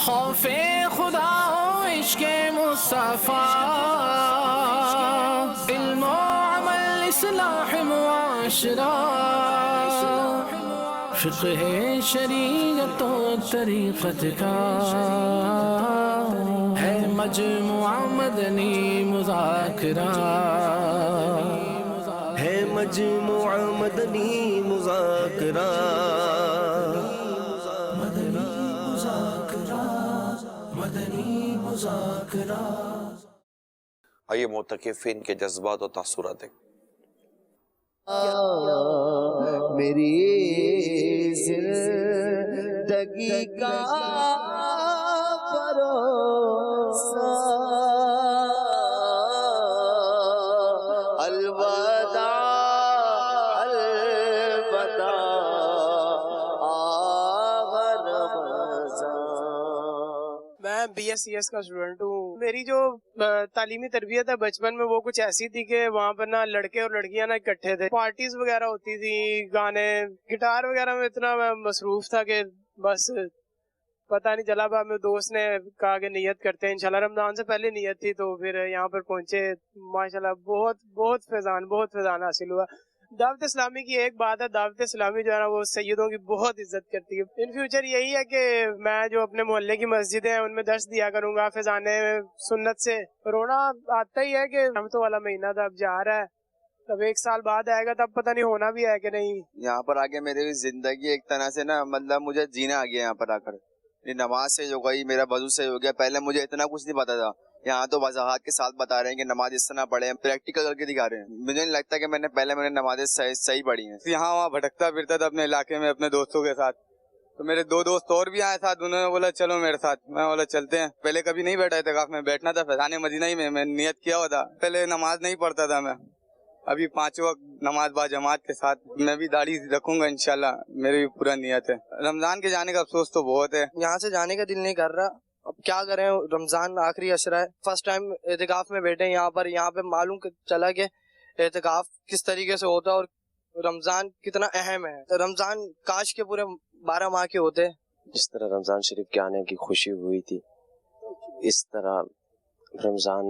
خوف خدا و عشق مصطفیٰ، علم و عمل اصلاح معاشرہ، فقہ شریعت و طریقت کا ہے مجموعہ مدنی مذاکرہ، ہے مجموعہ مدنی مذاکرہ، مدنی مذاکرہ۔ آئیے معتکفین کے جذبات و تاثرات دیکھیں۔ میری زندگی کا بھروسہ الوداع الوداع میں بی ایس سی ایس کا اسٹوڈنٹ ہوں۔ میری جو تعلیمی تربیت ہے بچپن میں وہ کچھ ایسی تھی کہ وہاں پر نہ لڑکے اور لڑکیاں نہ اکٹھے تھے، پارٹیز وغیرہ ہوتی تھی، گانے گٹار وغیرہ میں اتنا میں مصروف تھا کہ بس پتہ نہیں چلا۔ بعد میں دوست نے کہا کہ نیت کرتے ہیں، انشاءاللہ رمضان سے پہلے نیت تھی، تو پھر یہاں پر پہنچے، ماشاءاللہ بہت فیضان حاصل ہوا۔ دعوت اسلامی کی ایک بات ہے، دعوت اسلامی جو ہے نا وہ سیدوں کی بہت عزت کرتی ہے۔ ان فیوچر یہی ہے کہ میں جو اپنے محلے کی مسجدیں ہیں ان میں درس دیا کروں گا فیضان سنت سے۔ رونا آتا ہی ہے کہ رحمتوں والا مہینہ تھا، اب جا رہا ہے، اب 1 سال بعد آئے گا، تب پتہ نہیں ہونا بھی ہے کہ نہیں۔ یہاں پر آگے میری زندگی ایک طرح سے نا مطلب مجھے جینا آ گیا یہاں پر آ کر۔ نماز سے جو گئی، میرا وضو سے ہو گیا، پہلے مجھے اتنا کچھ نہیں پتا تھا، یہاں تو وضاحت کے ساتھ بتا رہے ہیں کہ نماز اس طرح پڑھے، پریکٹیکل کر کے دکھا رہے ہیں۔ مجھے نہیں لگتا کہ میں نے نمازیں صحیح پڑھی ہیں۔ یہاں وہاں بھٹکتا پھرتا تھا اپنے علاقے میں اپنے دوستوں کے ساتھ، تو میرے 2 دوست اور بھی آئے ساتھ، انہوں نے بولا چلو میرے ساتھ، میں بولا چلتے ہیں۔ پہلے کبھی نہیں بیٹھا اعتکاف میں، بیٹھنا تھا فیضان مدینہ ہی میں نیت کیا ہوا تھا۔ پہلے نماز نہیں پڑھتا تھا میں، ابھی 5 وقت نماز با جماعت کے ساتھ، میں بھی داڑھی رکھوں گا انشاءاللہ، میری بھی پورا نیت ہے۔ رمضان کے جانے کا افسوس تو بہت ہے، یہاں سے جانے کا دل نہیں کر رہا، اب کیا کریں، رمضان آخری عشرہ ہے، فرسٹ ٹائم اعتکاف میں بیٹھے یہاں پہ معلوم چلا کہ اعتکاف کس طریقے سے ہوتا ہے اور رمضان کتنا اہم ہے۔ رمضان کاش کے پورے 12 ماہ کے ہوتے۔ جس طرح رمضان شریف کے آنے کی خوشی ہوئی تھی، اس طرح رمضان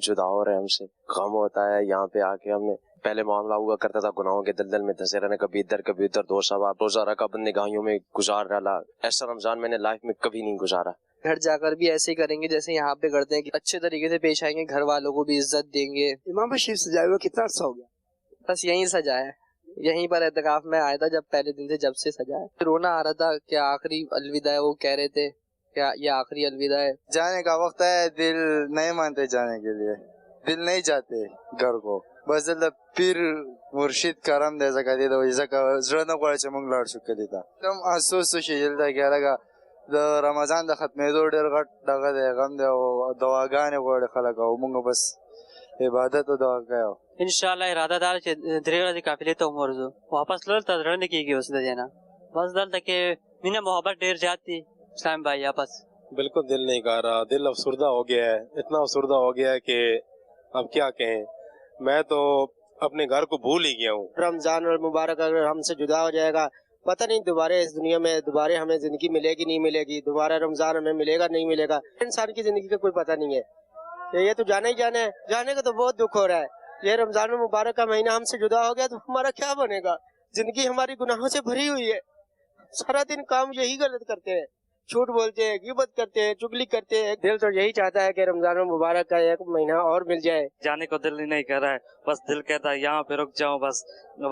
جدا ہو رہے ہم سے، غم ہوتا ہے۔ یہاں پہ آ کے ہم نے پہلے معاملہ ہوا کرتا تھا گناہوں کے دلدل میں دھسے رہنے، کبھی ادھر کبھی ادھر، 2 سوا روزہ رکھا بند نگاہیوں میں گزار ڈالا۔ ایسا رمضان میں نے لائف میں کبھی نہیں گزارا۔ گھر جا کر بھی ایسے ہی کریں گے جیسے یہاں پہ کرتے ہیں، کہ اچھے طریقے سے پیش آئیں گے، گھر والوں کو بھی عزت دیں گے۔ امام شریف سجائے ہوئے کتنا عرصہ ہو گیا؟ بس یہیں سجا ہے، یہیں پر اعتکاف میں آیا تھا جب پہلے دن سے، جب سے سجا ہے۔ رونا آ رہا تھا کہ آخری الوداع ہے، وہ کہہ رہے تھے کہ یہ آخری الوداع ہے۔ جانے کا وقت ہے، دل نہیں مانتے جانے کے لیے، دل نہیں جاتے گھر کو، بس پیر مرشد کرم دے سکا دیتا زړه نه غواړي چې موږ لاړ شو کلي ته۔ کوم افسوس شي دلته کې لکه د رمضان د ختمېدو ډېر غټ دغه دی، غم دی، او دعاګانې غواړي خلک، او موږ بس عبادت او دعا کوو۔ انشاءاللہ ارادہ دار چې 3 ورځې قافلې ته ورځو، واپس تلل ته زړه نه کېږي اوس د دې نه، بس دلته کې مینه محبت ډېر زیات دي اسلام بھائی آپس۔ بالکل دل نہیں کر رہا، دل افسردہ ہو گیا ہے، اتنا افسردہ ہو گیا ہے کہ اب کیا کہیں، میں تو اپنے گھر کو بھول ہی گیا ہوں۔ رمضان المبارک اگر ہم سے جدا ہو جائے گا، پتہ نہیں دوبارہ اس دنیا میں دوبارہ ہمیں زندگی ملے گی نہیں ملے گی، دوبارہ رمضان ہمیں ملے گا نہیں ملے گا، انسان کی زندگی کا کوئی پتہ نہیں ہے، یہ تو جانا ہی جانا ہے۔ جانے کا تو بہت دکھ ہو رہا ہے، یہ رمضان المبارک کا مہینہ ہم سے جدا ہو گیا تو ہمارا کیا بنے گا؟ زندگی ہماری گناہوں سے بھری ہوئی ہے، سارا دن کام یہی غلط کرتے ہیں، جھوٹ بولتے ہیں، غیبت کرتے ہیں، چگلی کرتے ہیں۔ دل تو یہی چاہتا ہے کہ رمضان المبارک کا 1 مہینہ اور مل جائے۔ جانے کو دل ہی نہیں کر رہا ہے، بس دل کہتا ہے یہاں پہ رک جاؤں، بس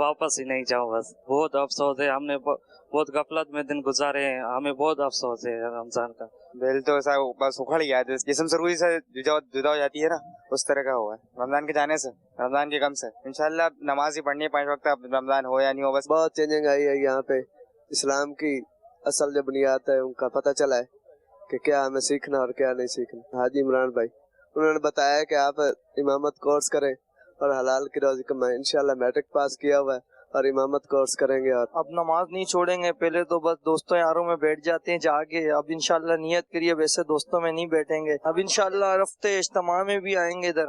واپس ہی نہیں جاؤں۔ بس بہت افسوس ہے، ہم نے بہت غفلت میں دن گزارے ہیں، ہمیں بہت افسوس ہے رمضان کا۔ دل تو ایسا بس اکھڑ گیا ہے، جسم سے روح سے جدا ہو جاتی ہے نا، اس طرح کا ہوا ہے رمضان کے جانے سے، رمضان کے غم سے۔ انشاءاللہ نماز ہی پڑھنی ہے 5 وقت، اب رمضان ہو یا نہیں ہو، بس بہت چینجنگ آئی ہے یہاں پہ، اسلام کی اصل جو بنیاد ہے ان کا پتہ چلا ہے کہ کیا ہمیں سیکھنا اور کیا نہیں سیکھنا۔ حاجی عمران بھائی انہوں نے بتایا کہ آپ امامت کورس کریں اور حلال کی روزی کمائیں۔ انشاءاللہ میٹرک پاس کیا ہوا ہے اور امامت کورس کریں گے، اور اب نماز نہیں چھوڑیں گے، پہلے تو بس دوستوں یاروں میں بیٹھ جاتے ہیں جا کے، اب انشاءاللہ نیت کریے ویسے دوستوں میں نہیں بیٹھیں گے، اب انشاءاللہ رفتے اجتماع میں بھی آئیں گے ادھر،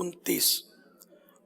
29।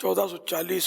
1440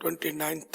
29th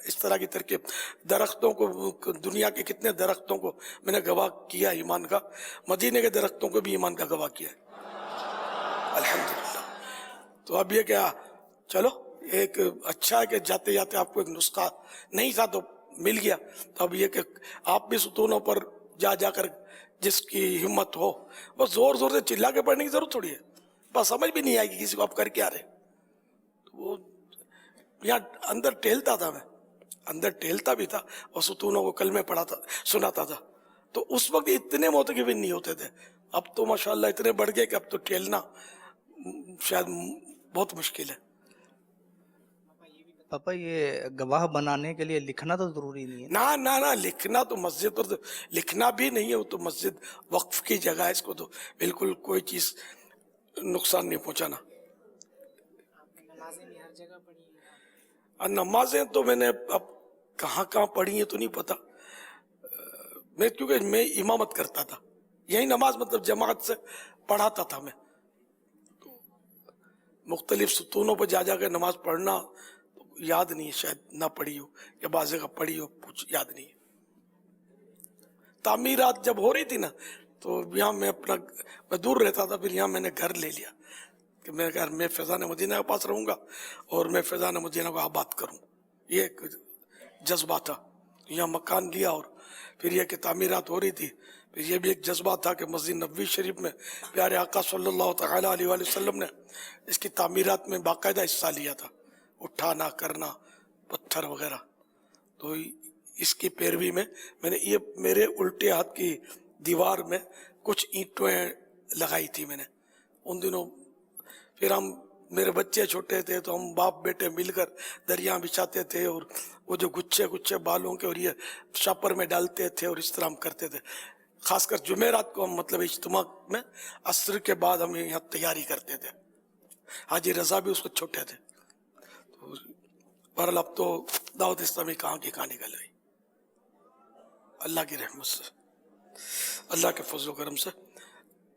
اس طرح کی ترکیب. درختوں کو, دنیا کے کتنے درختوں کو میں نے گواہ کیا ایمان کا, مدینے کے درختوں کو بھی ایمان کا گواہ کیا ہے الحمدللہ. تو اب یہ کیا, چلو ایک اچھا ہے کہ جاتے جاتے آپ کو ایک نسخہ نہیں تھا تو مل گیا. تو اب یہ کہ آپ بھی ستونوں پر جا جا کر جس کی ہمت ہو, بس زور زور سے چلا کے پڑھنے کی ضرورت تھوڑی ہے, بس سمجھ بھی نہیں آئے گی کسی کو آپ کر کے آ رہے. وہ یہاں اندر ٹہلتا تھا, میں اندر ٹہلتا بھی تھا اور ستونوں کو کلمے پڑھاتا سناتا تھا. تو اس وقت اتنے موتقبین نہیں ہوتے تھے. اب تو ماشاءاللہ اتنے بڑھ گئے کہ اب تو ٹہلنا شاید بہت مشکل ہے. پاپا یہ گواہ بنانے کے لیے لکھنا تو ضروری نہیں ہے؟ نہ لکھنا تو مسجد پر لکھنا بھی نہیں ہے, وہ تو مسجد وقف کی جگہ ہے, اس کو تو بالکل کوئی چیز نقصان نہیں پہنچانا. نمازیں تو میں نے اب کہاں پڑھی ہیں تو نہیں پتا, میں کیونکہ میں امامت کرتا تھا, یہی نماز مطلب جماعت سے پڑھاتا تھا میں. مختلف ستونوں پر جا کے نماز پڑھنا یاد نہیں ہے, شاید نہ پڑھی ہو یا بعض کا پڑھی ہو, کچھ یاد نہیں ہے. تعمیرات جب ہو رہی تھی نا تو یہاں میں دور رہتا تھا, پھر یہاں میں نے گھر لے لیا کہ میں گھر میں فیضان مدینہ کے پاس رہوں گا اور میں فیضان مدینہ کو آباد کروں. یہ ایک جذبہ تھا, یہاں مکان لیا اور پھر یہ کہ تعمیرات ہو رہی تھی. پھر یہ بھی ایک جذبہ تھا کہ مسجد نبوی شریف میں پیارے آقا صلی اللہ تعالی علیہ وآلہ وسلم نے اس کی تعمیرات میں باقاعدہ حصہ لیا تھا, اٹھانا کرنا پتھر وغیرہ. تو اس کی پیروی میں نے یہ میرے الٹے ہاتھ کی دیوار میں کچھ اینٹیں لگائی تھی میں نے ان دنوں. پھر ہم میرے بچے چھوٹے تھے تو ہم باپ بیٹے مل کر دریا بچھاتے تھے اور وہ جو گچھے بالوں کے اور یہ شاپر میں ڈالتے تھے اور اس طرح ہم کرتے تھے. خاص کر جمعرات کو ہم مطلب اجتماع میں عصر کے بعد ہم یہاں تیاری کرتے تھے. حاجی رضا بھی اس کو چھوٹے تھے. بہرحال اب تو دعوت اسلامی کہاں نکل گئی. اللہ کی رحمت سے, اللہ کے فضل و کرم سے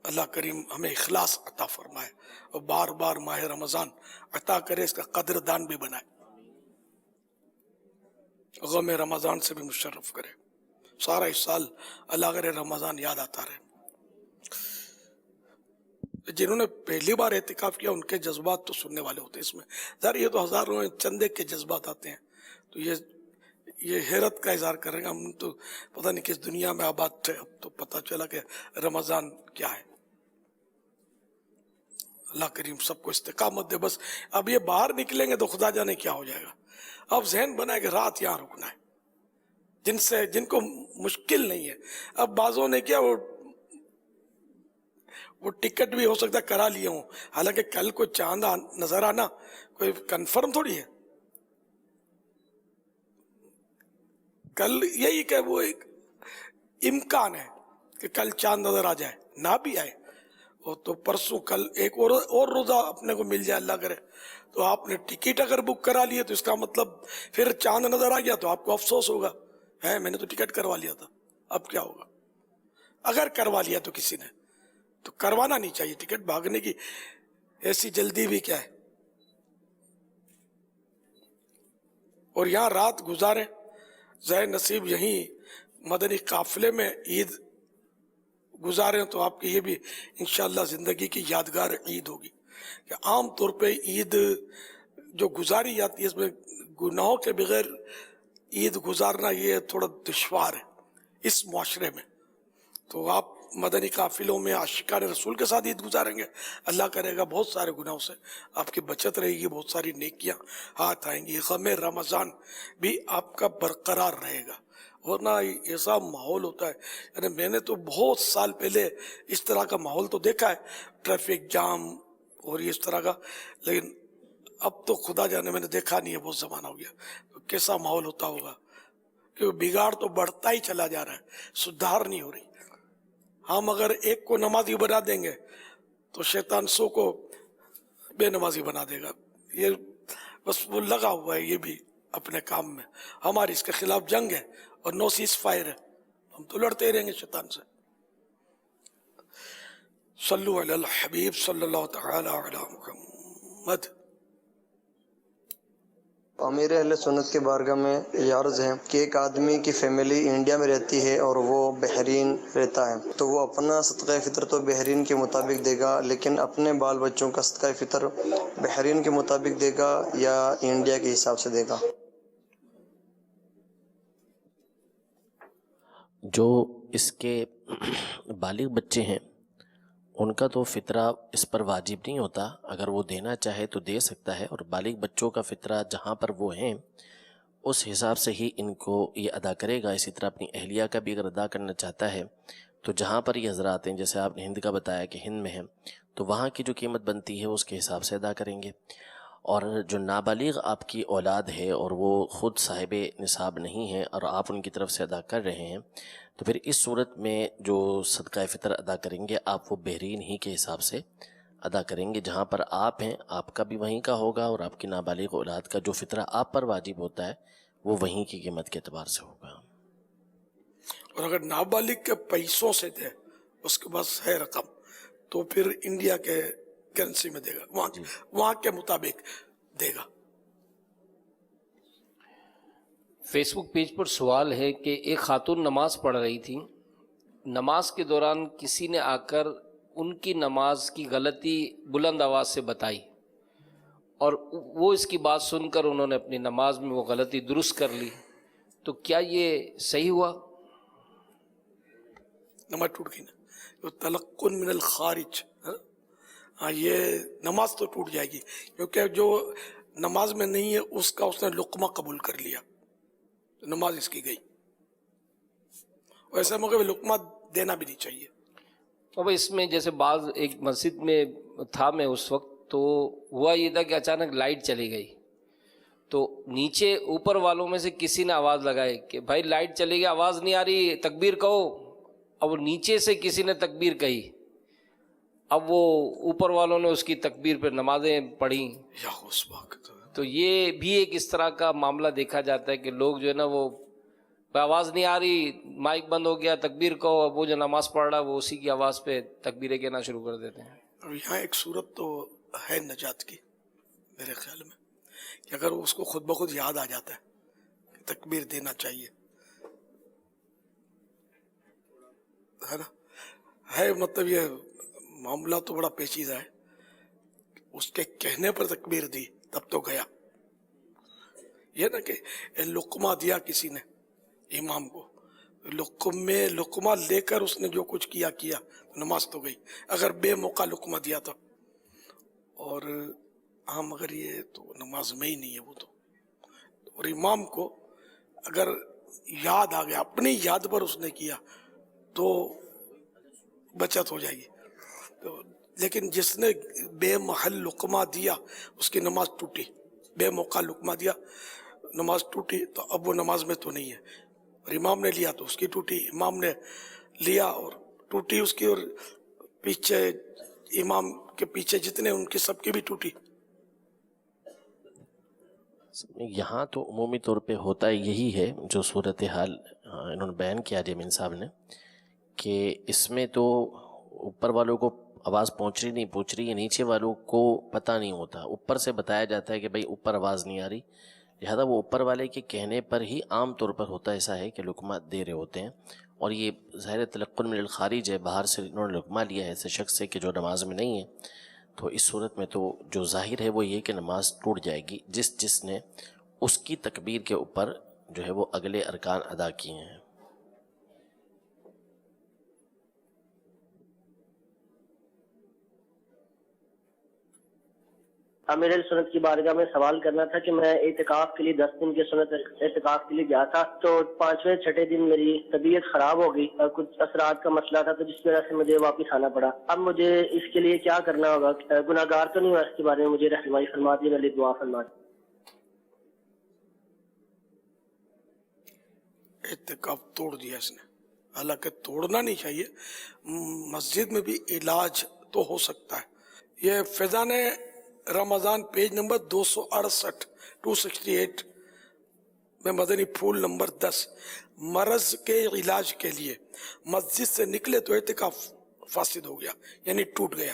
اللہ کریم ہمیں اخلاص عطا فرمائے اور بار بار ماہ رمضان عطا کرے, اس کا قدر دان بھی بنائے, غم رمضان سے بھی مشرف کرے. سارا اس سال اللہ کرے رمضان یاد آتا رہے. جنہوں نے پہلی بار اعتکاف کیا ان کے جذبات تو سننے والے ہوتے ہیں اس میں. ظاہر یہ تو ہزاروں چندے کے جذبات آتے ہیں, تو یہ حیرت کا اظہار کریں گے. ہم تو پتہ نہیں کس دنیا میں آباد تھے, اب تو پتہ چلا کہ رمضان کیا ہے. اللہ کریم سب کو استقامت دے. بس اب یہ باہر نکلیں گے تو خدا جانے کیا ہو جائے گا. اب ذہن بنائے کہ رات یہاں رکنا ہے, جن کو مشکل نہیں ہے. اب بعضوں نے کیا وہ ٹکٹ بھی ہو سکتا ہے کرا لیے ہوں, حالانکہ کل کو چاند نظر آنا کوئی کنفرم تھوڑی ہے. کل یہی کہ وہ ایک امکان ہے کہ کل چاند نظر آ جائے, نہ بھی آئے تو پرسوں کل ایک اور روزہ اپنے کو مل جائے اللہ کرے. تو آپ نے ٹکٹ اگر بک کرا لیے تو اس کا مطلب پھر چاند نظر آ گیا تو آپ کو افسوس ہوگا, ہے میں نے تو ٹکٹ کروا لیا تھا, اب کیا ہوگا. اگر کروا لیا تو کسی نے تو کروانا نہیں چاہیے. ٹکٹ بھاگنے کی ایسی جلدی بھی کیا ہے. اور یہاں رات گزارے, ظاہر نصیب یہیں مدنی قافلے میں عید گزارے تو آپ کی یہ بھی انشاءاللہ زندگی کی یادگار عید ہوگی. کہ عام طور پہ عید جو گزاری جاتی ہے اس میں گناہوں کے بغیر عید گزارنا یہ تھوڑا دشوار ہے اس معاشرے میں. تو آپ مدنی قافلوں میں عاشقان رسول کے ساتھ عید گزاریں گے, اللہ کرے گا بہت سارے گناہوں سے آپ کی بچت رہے گی, بہت ساری نیکیاں ہاتھ آئیں گی. غم رمضان بھی آپ کا برقرار رہے گا. ورنہ ایسا ماحول ہوتا ہے, یعنی میں نے تو بہت سال پہلے اس طرح کا ماحول تو دیکھا ہے, ٹریفک جام اور اس طرح کا, لیکن اب تو خدا جانے میں نے دیکھا نہیں ہے, بہت زمانہ ہو گیا. تو کیسا ماحول ہوتا ہوگا, کہ بگاڑ تو بڑھتا ہی چلا جا رہا ہے, سدھار نہیں ہو رہی. ہم اگر ایک کو نمازی بنا دیں گے تو شیطان 100 کو بے نمازی بنا دے گا. یہ بس وہ لگا ہوا ہے یہ بھی اپنے کام میں. ہماری اس کے خلاف جنگ ہے اور نو سیز فائر ہے, ہم تو لڑتے ہی رہیں گے شیطان سے. صلو علی الحبیب صلی اللہ تعالی علی محمد. امیر اہل سنت کے بارگاہ میں یہ عرض ہے کہ ایک آدمی کی فیملی انڈیا میں رہتی ہے اور وہ بحرین رہتا ہے، تو وہ اپنا صدقہ فطر تو بحرین کے مطابق دے گا، لیکن اپنے بال بچوں کا صدقہ فطر بحرین کے مطابق دے گا یا انڈیا کے حساب سے دے گا؟ جو اس کے بالغ بچے ہیں ان کا تو فطرہ اس پر واجب نہیں ہوتا، اگر وہ دینا چاہے تو دے سکتا ہے، اور بالغ بچوں کا فطرہ جہاں پر وہ ہیں اس حساب سے ہی ان کو یہ ادا کرے گا۔ اسی طرح اپنی اہلیہ کا بھی اگر ادا کرنا چاہتا ہے تو جہاں پر یہ حضرات ہیں، جیسے آپ نے ہند کا بتایا کہ ہند میں ہیں، تو وہاں کی جو قیمت بنتی ہے اس کے حساب سے ادا کریں گے۔ اور جو نابالغ آپ کی اولاد ہے اور وہ خود صاحب نصاب نہیں ہے اور آپ ان کی طرف سے ادا کر رہے ہیں، تو پھر اس صورت میں جو صدقہ فطر ادا کریں گے آپ وہ بحرین ہی کے حساب سے ادا کریں گے، جہاں پر آپ ہیں آپ کا بھی وہیں کا ہوگا، اور آپ کی نابالغ اولاد کا جو فطرہ آپ پر واجب ہوتا ہے وہ وہیں کی قیمت کے اعتبار سے ہوگا۔ اور اگر نابالغ کے پیسوں سے دے اس کے پاس ہے رقم تو پھر انڈیا کے کرنسی میں دے گا، وہاں کے مطابق دے گا۔ فیس بک پیج پر سوال ہے کہ ایک خاتون نماز پڑھ رہی تھی، نماز کے دوران کسی نے آ کر ان کی نماز کی غلطی بلند آواز سے بتائی، اور وہ اس کی بات سن کر انہوں نے اپنی نماز میں وہ غلطی درست کر لی، تو کیا یہ صحیح ہوا؟ نماز ٹوٹ گئی نا، تلقن من الخارج، ہاں یہ نماز تو ٹوٹ جائے گی، کیونکہ جو نماز میں نہیں ہے اس کا اس نے لقمہ قبول کر لیا، نماز اس کی گئی۔ ایسے موقع پہ لقمہ دینا بھی نہیں چاہیے۔ اب اس میں جیسے بعض ایک مسجد میں تھا میں اس وقت، تو ہوا یہ تھا کہ اچانک لائٹ چلی گئی، تو نیچے اوپر والوں میں سے کسی نے آواز لگائی کہ بھائی لائٹ چلی گئی، آواز نہیں آ رہی، تکبیر کہو۔ اب نیچے سے کسی نے تکبیر کہی، اب وہ اوپر والوں نے اس کی تکبیر پہ نمازیں پڑھیں، تو یہ بھی ایک اس طرح کا معاملہ دیکھا جاتا ہے کہ لوگ جو ہے نا وہ آواز نہیں آ رہی، مائک بند ہو گیا، تکبیر کہو، اب وہ جو نماز پڑھ رہا ہے وہ اسی کی آواز پہ تکبیریں کہنا شروع کر دیتے ہیں۔ اور یہاں ایک صورت تو ہے نجات کی میرے خیال میں، کہ اگر اس کو خود بخود یاد آ جاتا ہے کہ تکبیر دینا چاہیے، ہے نا، ہے مطلب یہ معاملہ تو بڑا پیچیدہ ہے، اس کے کہنے پر تکبیر دی تب تو گیا، یہ نا کہ لقمہ دیا کسی نے امام کو، لقمہ لے کر اس نے جو کچھ کیا نماز تو گئی، اگر بے موقع لقمہ دیا تھا، اور ہم اگر یہ تو نماز میں ہی نہیں ہے وہ تو، اور امام کو اگر یاد آ گیا، اپنی یاد پر اس نے کیا تو بچت ہو جائے گی، تو لیکن جس نے بے محل لقمہ دیا اس کی نماز ٹوٹی، بے موقع لقمہ دیا نماز ٹوٹی، تو اب وہ نماز میں تو نہیں ہے، اور امام نے لیا تو اس کی ٹوٹی، امام نے لیا اور ٹوٹی اس کی، اور پیچھے امام کے پیچھے جتنے ان کی سب کی بھی ٹوٹی۔ یہاں تو عمومی طور پہ ہوتا یہی ہے جو صورتحال انہوں نے بیان کیا جیمین صاحب نے، کہ اس میں تو اوپر والوں کو آواز پہنچ رہی ہے، نیچے والوں کو پتہ نہیں ہوتا، اوپر سے بتایا جاتا ہے کہ بھائی اوپر آواز نہیں آ رہی، لہذا وہ اوپر والے کے کہنے پر ہی عام طور پر ہوتا ایسا ہے کہ لقمہ دے رہے ہوتے ہیں، اور یہ ظاہر تلقن من الخارج ہے، باہر سے انہوں نے لقمہ لیا ہے ایسے شخص سے کہ جو نماز میں نہیں ہے، تو اس صورت میں تو جو ظاہر ہے وہ یہ کہ نماز ٹوٹ جائے گی، جس نے اس کی تکبیر کے اوپر جو ہے وہ اگلے ارکان ادا کیے ہیں۔ امیر سنت کی بارگاہ میں سوال کرنا تھا کہ میں اعتکاف کے لیے 10 دن کے سنت اعتکاف کے لیے گیا تھا، تو 5ویں 6ٹھے دن میری طبیعت خراب ہو گئی اور کچھ اثرات کا مسئلہ تھا، تو جس وجہ سے مجھے واپس آنا پڑا۔ اب مجھے اس کے لیے کیا کرنا ہوگا؟ گناہگار تو نہیں ہوا؟ اس کے بارے میں مجھے رہنمائی فرما دیے، میرے لیے دعا فرما دیے۔ اعتکاف توڑ دیا اس نے، حالانکہ توڑنا نہیں چاہیے، مسجد میں بھی علاج تو ہو سکتا ہے۔ یہ فیضان رمضان پیج نمبر 268 میں مدنی پھول نمبر 10، مرض کے علاج کے لیے مسجد سے نکلے تو اعتکاف فاسد ہو گیا، یعنی ٹوٹ گیا،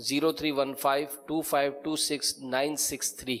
03152526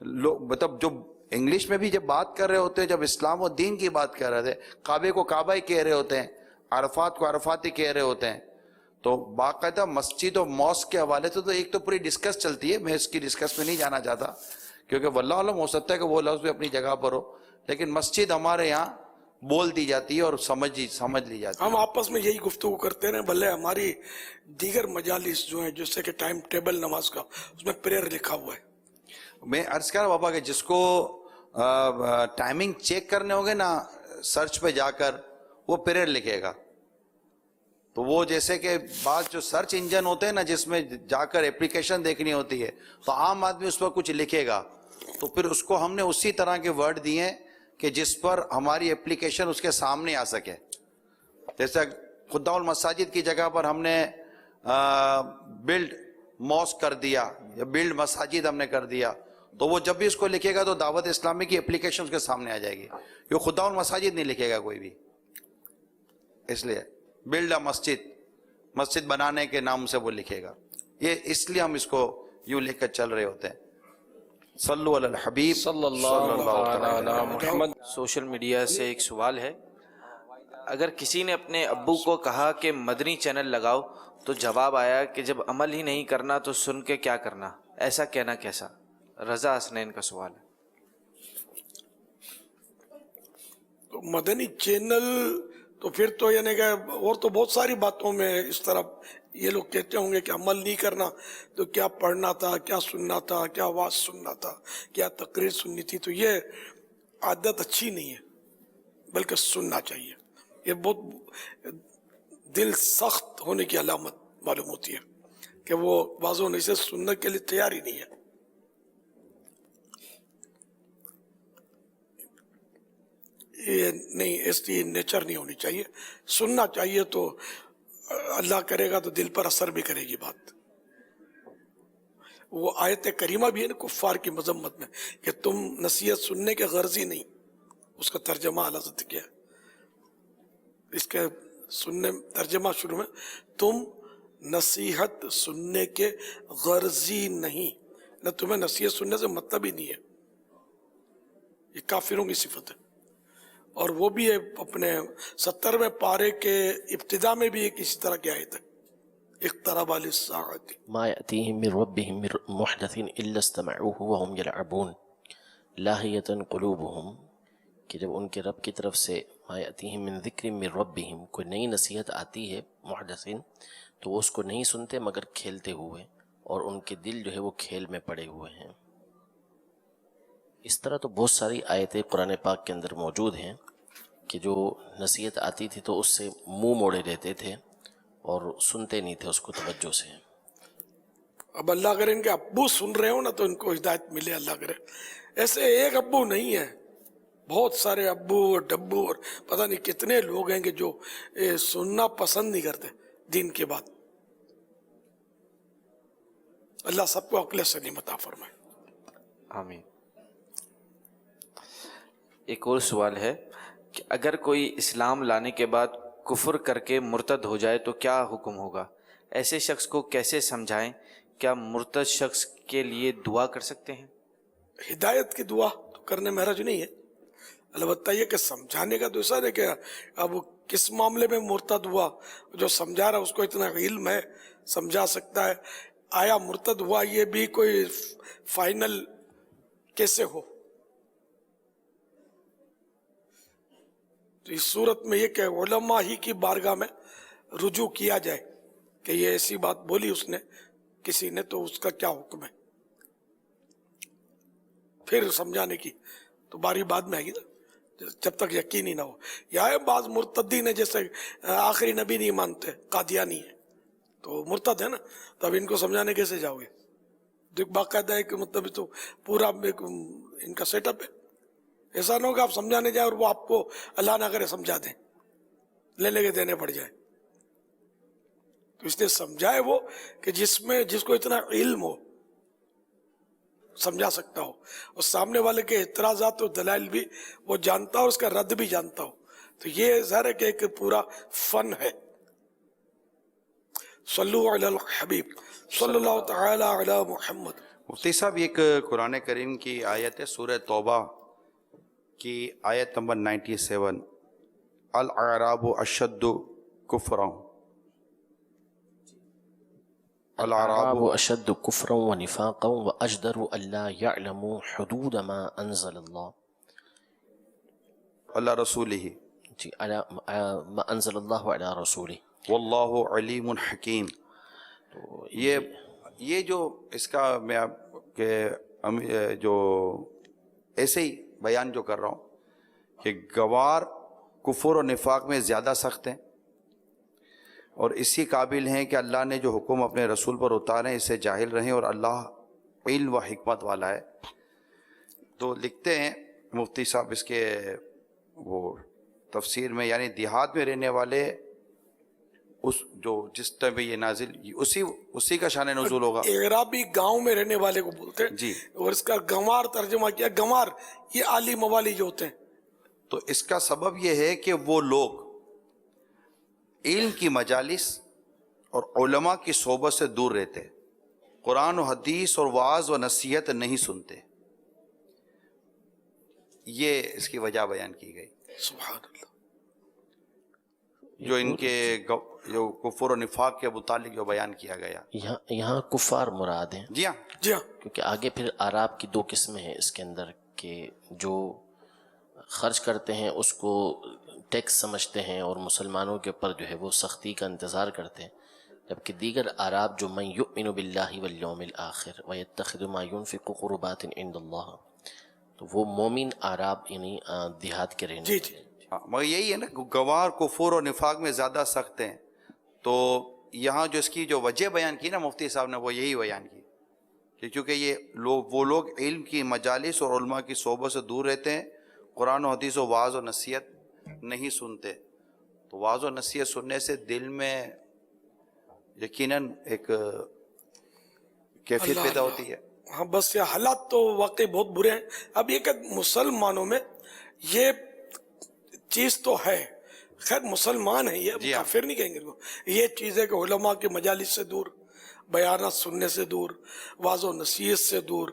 لوگ مطلب جو انگلش میں بھی جب بات کر رہے ہوتے ہیں، جب اسلام و دین کی بات کر رہے تھے، کعبے کو کعبہ ہی کہہ رہے ہوتے ہیں، عرفات کو عرفات ہی کہہ رہے ہوتے ہیں. تو باقاعدہ مسجد اور ماسک کے حوالے سے تو ایک تو پوری ڈسکس چلتی ہے، میں اس کی ڈسکس میں نہیں جانا چاہتا کیونکہ واللہ علم ہو سکتا ہے کہ وہ لفظ بھی اپنی جگہ پر ہو، لیکن مسجد ہمارے یہاں بول دی جاتی ہے اور سمجھ لی جاتی ہے. ہم آپس میں یہی گفتگو کرتے ہیں، بھلے ہماری دیگر مجالس جو ہیں جیسے کہ ٹائم ٹیبل نماز کا اس میں پریئر لکھا ہوا ہے. میں عرض کر رہا بابا کہ جس کو ٹائمنگ چیک کرنے ہوں گے نا سرچ پہ جا کر، وہ پریئر لکھے گا. تو وہ جیسے کہ بعض جو سرچ انجن ہوتے ہیں نا جس میں جا کر اپلیکیشن دیکھنی ہوتی ہے، تو عام آدمی اس پر کچھ لکھے گا، تو پھر اس کو ہم نے اسی طرح کے ورڈ دیے ہیں کہ جس پر ہماری اپلیکیشن اس کے سامنے آ سکے. جیسے خدا المساجد کی جگہ پر ہم نے بلڈ ماسک کر دیا یا بلڈ مساجد ہم نے کر دیا، تو وہ جب بھی اس کو لکھے گا تو دعوت اسلامی کی اپلیکیشن اس کے سامنے آ جائے گی. یہ خدا المساجد نہیں لکھے گا کوئی بھی، اس لیے بلڈ مسجد بنانے کے نام سے وہ لکھے گا. یہ اس لیے ہم اس کو یوں لکھ کر چل رہے ہوتے ہیں. صلو علی الحبیب صلی اللہ علیہ محمد. سوشل میڈیا سے ایک سوال ہے، اگر کسی نے اپنے ابو کو کہا کہ مدنی چینل لگاؤ تو جواب آیا کہ جب عمل ہی نہیں کرنا تو سن کے کیا کرنا، ایسا کہنا کیسا؟ رضا حسنین کا سوال ہے. تو مدنی چینل تو پھر تو یعنی کہ اور تو بہت ساری باتوں میں اس طرح یہ لوگ کہتے ہوں گے کہ عمل نہیں کرنا تو کیا پڑھنا تھا، کیا سننا تھا، کیا آواز سننا تھا، کیا تقریر سننی تھی. تو یہ عادت اچھی نہیں ہے، بلکہ سننا چاہیے. یہ بہت دل سخت ہونے کی علامت معلوم ہوتی ہے کہ وہ بعض ہونے سے سننے کے لیے تیار ہی نہیں ہے. یہ نہیں، ایسی نیچر نہیں ہونی چاہیے. سننا چاہیے تو اللہ کرے گا تو دل پر اثر بھی کرے گی بات. وہ آیت کریمہ بھی ہے نا کفار کی مذمت میں کہ تم نصیحت سننے کے غرضی نہیں، اس کا ترجمہ اعلیٰ حضرت کیا ہے. اس کے سننے ترجمہ شروع میں تم نصیحت سننے کے غرضی نہیں، نہ تمہیں نصیحت سننے سے مطلب ہی نہیں ہے. یہ کافروں کی صفت ہے. اور وہ بھی اپنے 70ویں پارے کے ابتدا میں بھی ایک اسی طرح کی آیت ہے، اقترب للساعۃ ما یأتیہم من ربہم من محدث الا استمعوه وهم یلعبون لاہیۃ قلوبہم، کہ جب ان کے رب کی طرف سے ما یأتیہم من ذکر من ربہم کوئی نئی نصیحت آتی ہے محدثین، تو وہ اس کو نہیں سنتے مگر کھیلتے ہوئے، اور ان کے دل جو ہے وہ کھیل میں پڑے ہوئے ہیں. اس طرح تو بہت ساری آیتیں قرآن پاک کے اندر موجود ہیں کہ جو نصیحت آتی تھی تو اس سے منہ موڑے رہتے تھے اور سنتے نہیں تھے اس کو توجہ سے. اب اللہ کرے ان کے ابو سن رہے ہو نا تو ان کو ہدایت ملے، اللہ کرے. ایسے ایک ابو نہیں ہے، بہت سارے ابو اور ڈبو اور پتہ نہیں کتنے لوگ ہیں کہ جو سننا پسند نہیں کرتے دین کے بعد. اللہ سب کو عقل سلیم عطا فرمائے. آمین. ایک اور سوال ہے کہ اگر کوئی اسلام لانے کے بعد کفر کر کے مرتد ہو جائے تو کیا حکم ہوگا؟ ایسے شخص کو کیسے سمجھائیں؟ کیا مرتد شخص کے لیے دعا کر سکتے ہیں؟ ہدایت کی دعا تو کرنے میں حرج نہیں ہے، البتہ یہ کہ سمجھانے کا تو ایسا ہے کہ اب کس معاملے میں مرتد ہوا، جو سمجھا رہا اس کو اتنا علم ہے سمجھا سکتا ہے. آیا مرتد ہوا یہ بھی کوئی فائنل کیسے ہو؟ تو اس صورت میں یہ کہ علماء ہی کی بارگاہ میں رجوع کیا جائے کہ یہ ایسی بات بولی اس نے کسی نے تو اس کا کیا حکم ہے. پھر سمجھانے کی تو باری بعد میں آئے گی نا، جب تک یقین ہی نہ ہو. یا بعض مرتدین ہیں جیسے آخری نبی نہیں مانتے، قادیانی ہے تو مرتد ہے نا، تو اب ان کو سمجھانے کیسے جاؤ گے؟ تو ایک باقاعدہ ہے کہ مطلب تو پورا ان کا سیٹ اپ ہے. ایسا نہ ہو کہ آپ سمجھانے جائیں اور وہ آپ کو اللہ نہ کرے سمجھا دیں، لے کے دینے پڑ جائے. تو اس لیے سمجھائے وہ کہ جس کو اتنا علم ہو، سمجھا سکتا ہو، اور سامنے والے کے اعتراضات اور دلائل بھی وہ جانتا ہو، اس کا رد بھی جانتا ہو. تو یہ ظاہر ہے کہ ایک پورا فن ہے. صلو علی الحبیب صلی اللہ تعالی علی محمد مفتی صاحب ایک قرآن کریم کی آیت ہے سورہ توبہ کی آیت نمبر 97 الاعراب اشد کفرا الأعراب أشد كفرا ونفاقا وأجدر ألا يعلموا حدود ما أنزل الله اللہ رسولہ جی ما أنزل الله على رسوله واللہ علیم حکیم. یہ جو اس کا میں آپ کے جو ایسے ہی بیان جو کر رہا ہوں کہ گوار کفر و نفاق میں زیادہ سخت ہیں اور اسی قابل ہیں کہ اللہ نے جو حکم اپنے رسول پر اتارے اسے جاہل رہیں اور اللہ علم و حکمت والا ہے. تو لکھتے ہیں مفتی صاحب اس کے وہ تفسیر میں، یعنی دیہات میں رہنے والے اس جو جس طرح یہ نازل اسی کا شان نزول ہوگا. اعرابی گاؤں میں رہنے والے کو بولتے ہیں جی، اور اس کا گنوار ترجمہ کیا. گنوار یہ عالی موالی جو ہوتے ہیں. تو اس کا سبب یہ ہے کہ وہ لوگ علم کی مجالس اور علماء کی صحبت سے دور رہتے، قرآن و حدیث اور وعظ و نصیحت نہیں سنتے. یہ اس کی وجہ بیان کی گئی. سبحان اللہ. جو ان کے جو کفر و نفاق کے متعلق جو بیان کیا گیا. یہاں کفار مراد ہیں. جی ہاں، جی ہاں، کیونکہ آگے پھر اعراب کی دو قسمیں ہیں اس کے اندر، کہ جو خرچ کرتے ہیں اس کو ٹیکس سمجھتے ہیں اور مسلمانوں کے اوپر جو ہے وہ سختی کا انتظار کرتے ہیں، جبکہ دیگر اعراب جو من یؤمن باللہ والیوم الآخر ویتخذ ما ينفق قربات عند اللہ، تو وہ مومن اعراب یعنی دیہات کے رہنے. جی جی، مگر یہی ہے نا، گوار کفر و نفاق میں زیادہ سخت ہیں. تو یہاں جو اس کی جو وجہ بیان کی نا مفتی صاحب نے، وہ یہی بیان کی کہ چونکہ یہ لوگ وہ لوگ علم کی مجالس اور علماء کی صحبت سے دور رہتے ہیں، قرآن و حدیث و وعظ و نصیحت نہیں سنتے. تو وعظ و نصیحت سننے سے دل میں یقیناً ایک کیفیت پیدا ہوتی ہے. ہاں بس یہ حالات تو واقعی بہت برے ہیں. اب یہ کہ مسلمانوں میں یہ چیز تو ہے، خیر مسلمان ہیں یہ، کافر نہیں کہیں گے کو. یہ چیز ہے کہ علماء کے مجالس سے دور، بیانات سننے سے دور، واضح و نصیحت سے دور،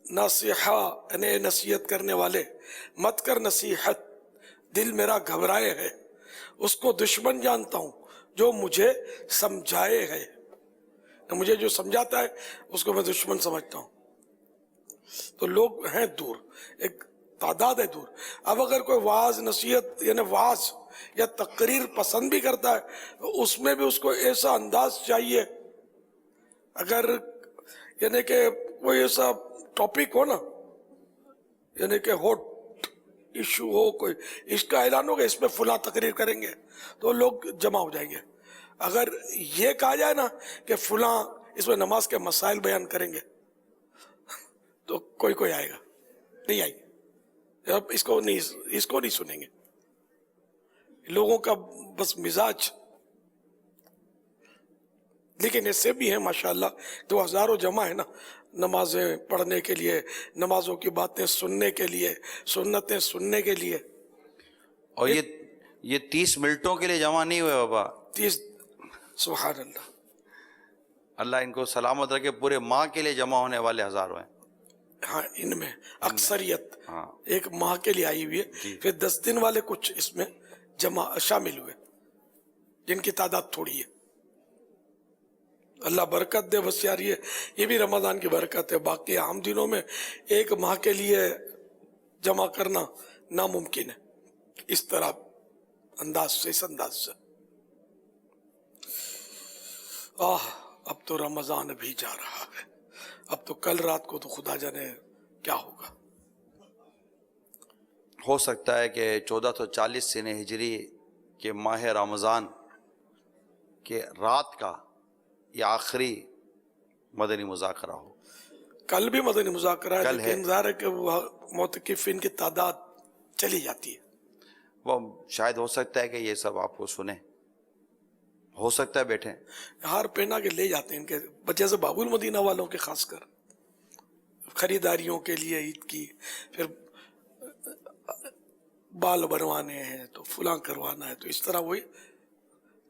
نصیحہ یعنی نصیحت کرنے والے مت کر نصیحت، دل میرا گھبرائے ہے، اس کو دشمن جانتا ہوں جو مجھے سمجھائے ہے. مجھے جو سمجھاتا ہے اس کو میں دشمن سمجھتا ہوں. تو لوگ ہیں دور، ایک تعداد ہے دور. اب اگر کوئی واعظ نصیحت یعنی واعظ یا تقریر پسند بھی کرتا ہے، اس میں بھی اس کو ایسا انداز چاہیے، اگر یعنی کہ کوئی ایسا ٹاپک ہو نا، یعنی کہ ہاٹ ایشو ہو، کوئی اس کا اعلان ہوگا اس پہ فلاں تقریر کریں گے تو لوگ جمع ہو جائیں گے. اگر یہ کہا جائے نا کہ فلاں اس میں نماز کے مسائل بیان کریں گے تو کوئی آئے گا نہیں، آئے گا. اب اس کو نہیں سنیں گے. لوگوں کا بس مزاج. لیکن ایسے بھی ہیں ماشاءاللہ تو ہزاروں جمع ہے نا، نمازیں پڑھنے کے لیے، نمازوں کی باتیں سننے کے لیے، سنتیں سننے کے لیے. اور یہ 30 منٹوں کے لیے جمع نہیں ہوئے بابا. 30 سبحان اللہ. اللہ ان کو سلامت رکھے. پورے ماہ کے لیے جمع ہونے والے ہزاروں ہیں. ہاں ان میں اکثریت ایک ماہ کے لیے آئی ہوئی ہے. پھر 10 دن والے کچھ اس میں جمع شامل ہوئے جن کی تعداد تھوڑی ہے. اللہ برکت دے. بس یار یہ بھی رمضان کی برکت ہے. باقی عام دنوں میں ایک ماہ کے لیے جمع کرنا ناممکن ہے اس طرح اس انداز سے. اب تو رمضان بھی جا رہا ہے. اب تو کل رات کو تو خدا جانے کیا ہوگا. ہو سکتا ہے کہ 1440 سنہ ہجری کے ماہ رمضان کے رات کا یہ آخری مدنی مذاکرہ ہو. کل بھی مدنی مذاکرہ ہے، لیکن ظاہر ہے کہ وہ معتکفین کی تعداد چلی جاتی ہے. وہ شاید ہو سکتا ہے کہ یہ سب آپ کو سنیں، ہو سکتا ہے بیٹھے ہار پہنا کے لے جاتے ہیں ان کے بچے سے. باب المدینہ والوں کے خاص کر خریداریوں کے لیے عید کی، پھر بال بنوانے ہیں تو فلاں کروانا ہے، تو اس طرح وہی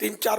3-4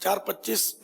4:25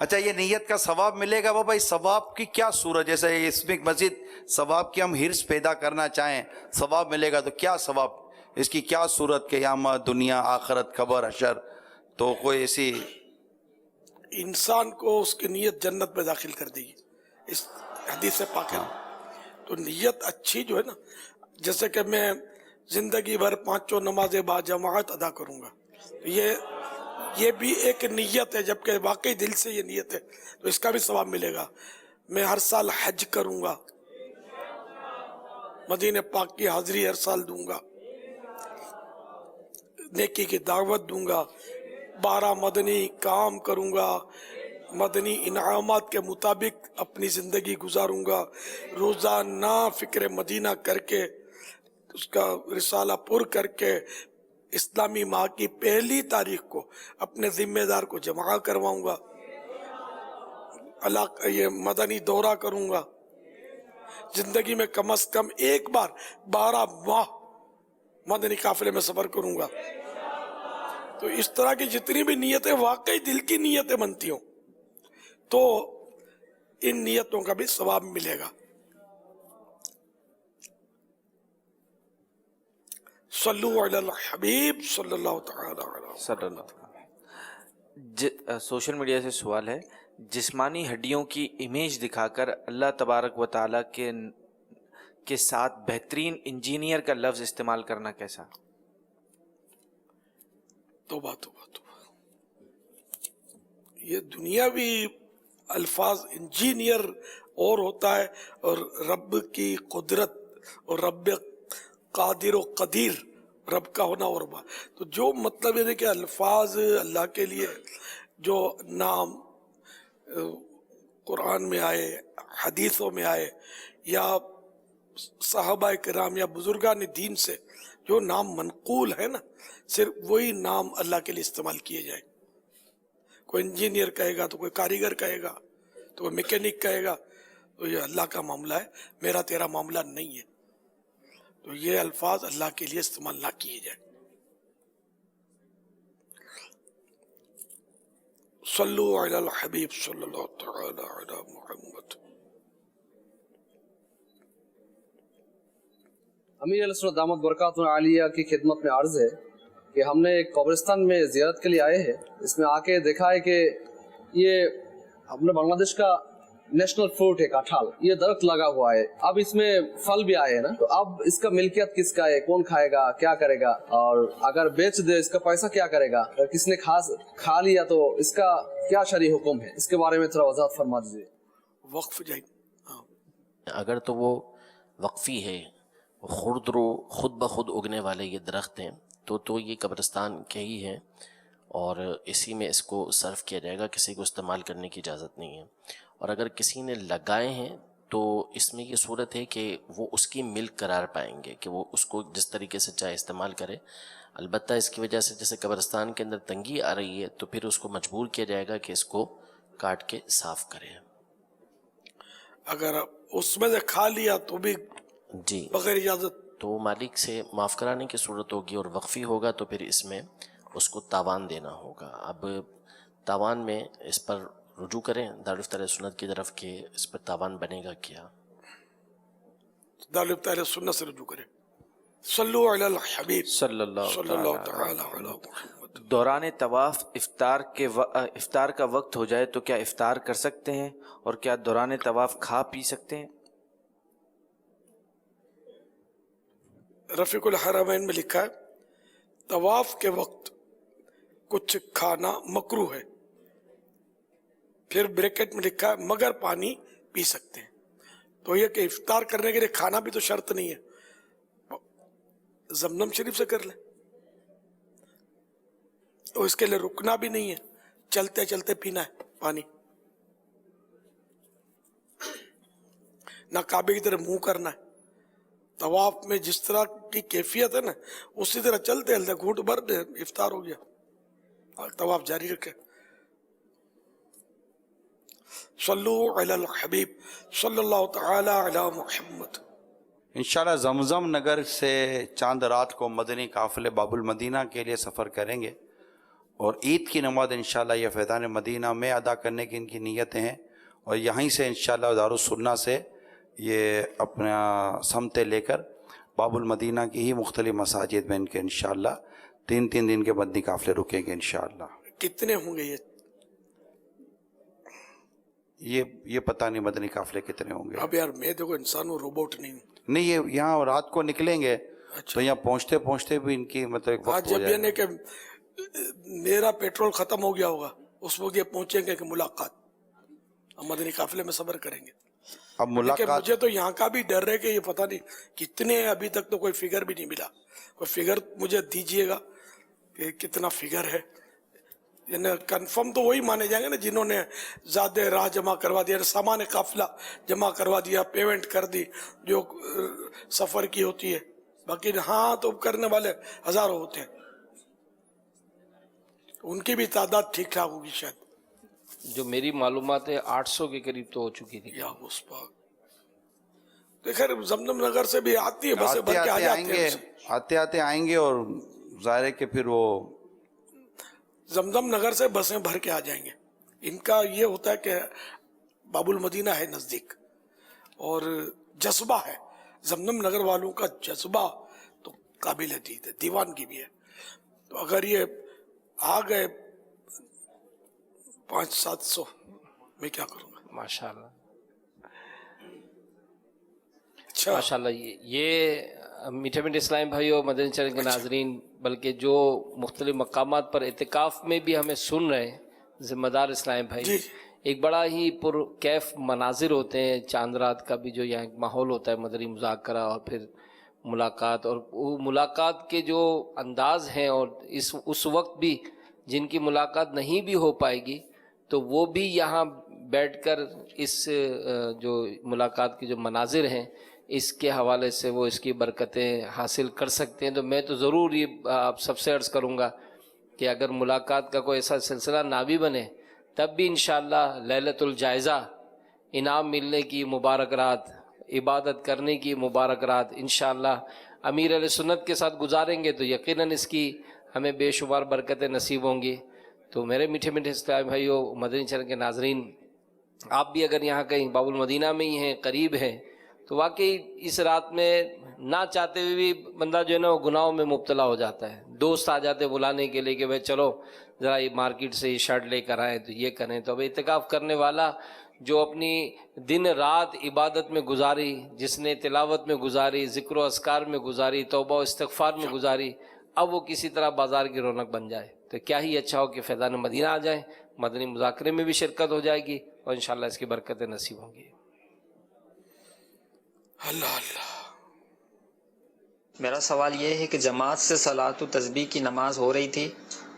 اچھا یہ نیت کا ثواب ملے گا بابا، اس ثواب کی کیا صورت؟ جیسے اس میں مزید ثواب کی ہم ہرس پیدا کرنا چاہیں، ثواب ملے گا تو کیا ثواب، اس کی کیا صورت؟ قیامت، دنیا، آخرت، قبر، حشر، تو کوئی ایسی؟ انسان کو اس کی نیت جنت میں داخل کر دے گی، اس حدیث سے پاک ہے۔ تو نیت اچھی جو ہے نا، جیسے کہ میں زندگی بھر 5 نمازیں با جماعت ادا کروں گا، یہ بھی ایک نیت ہے، جبکہ واقعی دل سے یہ نیت ہے تو اس کا بھی ثواب ملے گا۔ میں ہر سال حج کروں گا، مدینہ پاک کی حاضری ہر سال دوں گا، نیکی کی دعوت دوں گا، 12 مدنی کام کروں گا، مدنی انعامات کے مطابق اپنی زندگی گزاروں گا، روزانہ فکر مدینہ کر کے اس کا رسالہ پر کر کے اسلامی ماہ کی 1 تاریخ کو اپنے ذمہ دار کو جمع کرواؤں گا، یہ مدنی دورہ کروں گا، زندگی میں کم از کم ایک بار 12 ماہ مدنی قافلے میں سفر کروں گا۔ تو اس طرح کی جتنی بھی نیتیں واقعی دل کی نیتیں بنتی ہوں تو ان نیتوں کا بھی ثواب ملے گا۔ صلو علی الحبیب صلی اللہ تعالی علیہ وسلم۔ سوشل میڈیا سے سوال ہے، جسمانی ہڈیوں کی امیج دکھا کر اللہ تبارک و تعالیٰ کے ساتھ بہترین انجینئر کا لفظ استعمال کرنا کیسا؟ توبہ توبہ توبہ، یہ دنیاوی الفاظ انجینئر اور ہوتا ہے، اور رب کی قدرت اور رب قادر و قدیر رب کا ہونا اور تو جو مطلب ہے کہ الفاظ اللہ کے لیے جو نام قرآن میں آئے، حدیثوں میں آئے، یا صحابہ کرام یا بزرگان دین سے جو نام منقول ہے نا، صرف وہی نام اللہ کے لیے استعمال کیے جائیں۔ کوئی انجینئر کہے گا تو کوئی کاریگر کہے گا تو کوئی میکینک کہے گا، تو یہ اللہ کا معاملہ ہے، میرا تیرا معاملہ نہیں ہے۔ تو یہ الفاظ اللہ کے لیے استعمال نہ کیے جائیں۔ صلو علی الحبیب صلی اللہ تعالی علی محمد۔ امیر علیہ السلام دامت برکاتہ عالیہ کی خدمت میں عرض ہے کہ ہم نے ایک قبرستان میں زیارت کے لیے آئے ہیں، اس میں آ کے دیکھا ہے کہ یہ اپنے بنگلہ دیش کا نیشنل فروٹ ہے کاٹھال، یہ درخت لگا ہوا ہے، اب اس میں پھل بھی آئے ہیں نا، تو اب اس کا ملکیت کس کا ہے، کون کھائے گا، کیا کرے گا، اور اگر بیچ دے اس کا پیسہ کیا کرے گا، اگر کس نے کھا لیا تو اس کا کیا شرعی حکم ہے، اس کے بارے میں تھوڑا وضاحت فرما دیجیے۔ وقف جائیں، اگر تو وہ وقفی ہے، خود بخود اگنے والے یہ درخت ہیں، تو یہ قبرستان کے ہی ہیں اور اسی میں اس کو صرف کیا جائے گا، کسی کو استعمال کرنے کی اجازت نہیں ہے۔ اور اگر کسی نے لگائے ہیں تو اس میں یہ صورت ہے کہ وہ اس کی ملک قرار پائیں گے کہ وہ اس کو جس طریقے سے چاہے استعمال کرے۔ البتہ اس کی وجہ سے جیسے قبرستان کے اندر تنگی آ رہی ہے تو پھر اس کو مجبور کیا جائے گا کہ اس کو کاٹ کے صاف کرے۔ اگر اس میں سے کھا لیا تو بھی جی بغیر اجازت تو مالک سے معاف کرانے کی صورت ہوگی، اور وقفی ہوگا تو پھر اس میں اس کو تاوان دینا ہوگا۔ اب تاوان میں اس پر رجوع کریں دارالفتہ اہل سنت کی طرف کہ اس پر تاوان بنے گا کیا؟ دارالفتہ اہل سنت سے رجوع کریں۔ صلو علی الحبیب صلی اللہ تعالی علی محمد۔ دوران طواف افطار کا وقت ہو جائے تو کیا افطار کر سکتے ہیں، اور کیا دوران طواف کھا پی سکتے ہیں؟ رفیق الحرمین میں لکھا ہے طواف کے وقت کچھ کھانا مکروہ ہے، پھر بریکٹ میں لکھا ہے مگر پانی پی سکتے ہیں۔ تو یہ کہ افطار کرنے کے لیے کھانا بھی تو شرط نہیں ہے، زمزم شریف سے کر لیں، اور اس کے لیے رکنا بھی نہیں ہے، چلتے چلتے پینا ہے پانی، نہ کعبے کی طرف منہ کرنا ہے۔ طواف میں جس طرح کی کیفیت ہے نا، اسی طرح چلتے چلتے گھونٹ بھر دے، افطار ہو گیا، طواف جاری رکھے۔ صلو علی الحبیب صلی اللہ تعالی علی محمد۔ انشاءاللہ زمزم نگر سے چاند رات کو مدنی قافلے باب المدینہ کے لیے سفر کریں گے، اور عید کی نماز انشاءاللہ یہ فیضان مدینہ میں ادا کرنے کی ان کی نیتیں ہیں، اور یہیں سے انشاءاللہ دارالسنہ سے یہ اپنا سمتیں لے کر باب المدینہ کی ہی مختلف مساجد میں ان کے انشاءاللہ 3 دن کے مدنی قافلے رکیں گے انشاءاللہ۔ کتنے ہوں گے یہ پتہ نہیں مدنی قافلے کتنے ہوں گے۔ اب یار میں دیکھو انسان ہوں، روبوٹ نہیں ہوں۔ نہیں، یہ یہاں رات کو نکلیں گے تو یہاں پہنچتے پہنچتے بھی ان کی مطلب ایک وقت ہو جب جائے یعنی کہ میرا پیٹرول ختم ہو گیا ہوگا اس وقت یہ پہنچیں گے کہ ملاقات، ہم مدنی قافلے میں صبر کریں گے۔ اب لیکن ملاقات مجھے تو یہاں کا بھی ڈر ہے کہ یہ پتہ نہیں کتنے ہیں، ابھی تک تو کوئی فگر بھی نہیں ملا۔ کوئی فگر مجھے دیجئے گا کہ کتنا فگر ہے، یعنی کنفرم تو وہی مانے جائیں گے نا جنہوں نے زیادہ راہ جمع کروا دیا، سامان قافلہ جمع کروا دیا، پیمنٹ کر دی جو سفر کی ہوتی ہے، باقی ہاں تو کرنے والے ہزاروں ہوتے ہیں، ان کی بھی تعداد ٹھیک ٹھاک ہوگی شاید۔ جو میری معلومات ہے 800 کے قریب تو ہو چکی تھی۔ یا اس پاک دیکھیں زمزم نگر سے بھی آتی ہے، بسیں بھر کے آ جاتے ہیں، آتے آتے آئیں گے، اور ظاہر ہے کہ پھر وہ زمزم نگر سے بسیں بھر کے آ جائیں گے۔ ان کا یہ ہوتا ہے کہ باب المدینہ ہے نزدیک، اور جذبہ ہے زمزم نگر والوں کا، جذبہ تو قابل دید ہے، دیوانگی بھی ہے۔ تو اگر یہ آ گئے 500-700 میں کیا کروں گا؟ ماشاءاللہ ماشاءاللہ۔ یہ میٹھے میٹھے اسلام بھائیوں، مدنی چینل کے ناظرین، بلکہ جو مختلف مقامات پر اعتکاف میں بھی ہمیں سن رہے ہیں ذمہ دار اسلام بھائی، ایک بڑا ہی پر کیف مناظر ہوتے ہیں۔ چاند رات کا بھی جو یہاں ایک ماحول ہوتا ہے، مدنی مذاکرہ اور پھر ملاقات، اور وہ ملاقات کے جو انداز ہیں، اور اس وقت بھی جن کی ملاقات نہیں بھی ہو پائے گی تو وہ بھی یہاں بیٹھ کر اس جو ملاقات کے جو مناظر ہیں اس کے حوالے سے وہ اس کی برکتیں حاصل کر سکتے ہیں۔ تو میں تو ضرور یہ آپ سب سے عرض کروں گا کہ اگر ملاقات کا کوئی ایسا سلسلہ نہ بھی بنے تب بھی انشاءاللہ لیلۃ الجائزہ، انعام ملنے کی مبارک رات، عبادت کرنے کی مبارک رات انشاءاللہ امیر علیہ سنت کے ساتھ گزاریں گے تو یقیناً اس کی ہمیں بے شمار برکتیں نصیب ہوں گی۔ تو میرے میٹھے میٹھے اسلامی بھائیوں، مدنی چینل کے ناظرین، آپ بھی اگر یہاں کہیں باب المدینہ میں ہی ہیں، قریب ہیں، تو واقعی اس رات میں نہ چاہتے ہوئے بھی بندہ جو ہے نا وہ گناہوں میں مبتلا ہو جاتا ہے۔ دوست آ جاتے بلانے کے لیے کہ بھائی چلو ذرا یہ مارکیٹ سے یہ شرٹ لے کر آئیں تو یہ کریں۔ تو اب اعتکاف کرنے والا جو اپنی دن رات عبادت میں گزاری، جس نے تلاوت میں گزاری، ذکر و اذکار میں گزاری، توبہ و استغفار میں گزاری، اب وہ کسی طرح بازار کی رونق بن جائے تو کیا ہی اچھا ہو کہ فیضان مدینہ آ جائیں، مدنی مذاکرے میں بھی شرکت ہو جائے گی اور انشاءاللہ اس کی برکتیں نصیب ہوں گی۔ اللہ اللہ۔ میرا سوال یہ ہے کہ جماعت سے صلاۃ و تسبیح کی نماز ہو رہی تھی،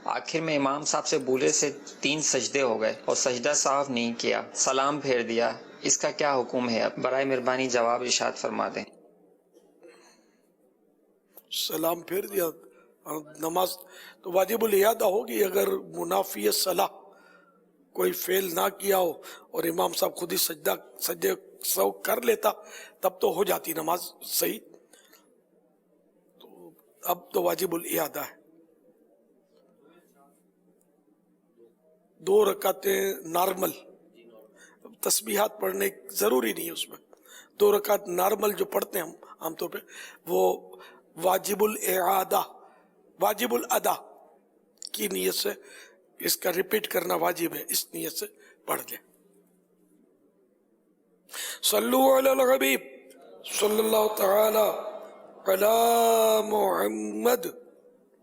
آخر میں امام صاحب سے بولے سے 3 سجدے ہو گئے اور سجدہ صاف نہیں کیا، سلام پھیر دیا، اس کا کیا حکم ہے؟ برائے مہربانی جواب ارشاد فرما دیں۔ سلام پھیر دیا، نماز تو واجب الاعادہ ہوگی۔ اگر منافی صلاح کوئی فعل نہ کیا ہو اور امام صاحب خود ہی سجدے سو کر لیتا تب تو ہو جاتی نماز صحیح، تو اب تو واجب الاعادہ ہے۔ 2 رکعتیں نارمل، تسبیحات پڑھنے ضروری نہیں ہے اس میں، 2 رکعت نارمل جو پڑھتے ہیں ہم عام طور پہ وہ واجب الاعادہ، واجب الادا کی نیت سے اس کا ریپیٹ کرنا واجب ہے، اس نیت سے پڑھ لیں۔ صلو علی الحبیب صلی اللہ تعالی علی محمد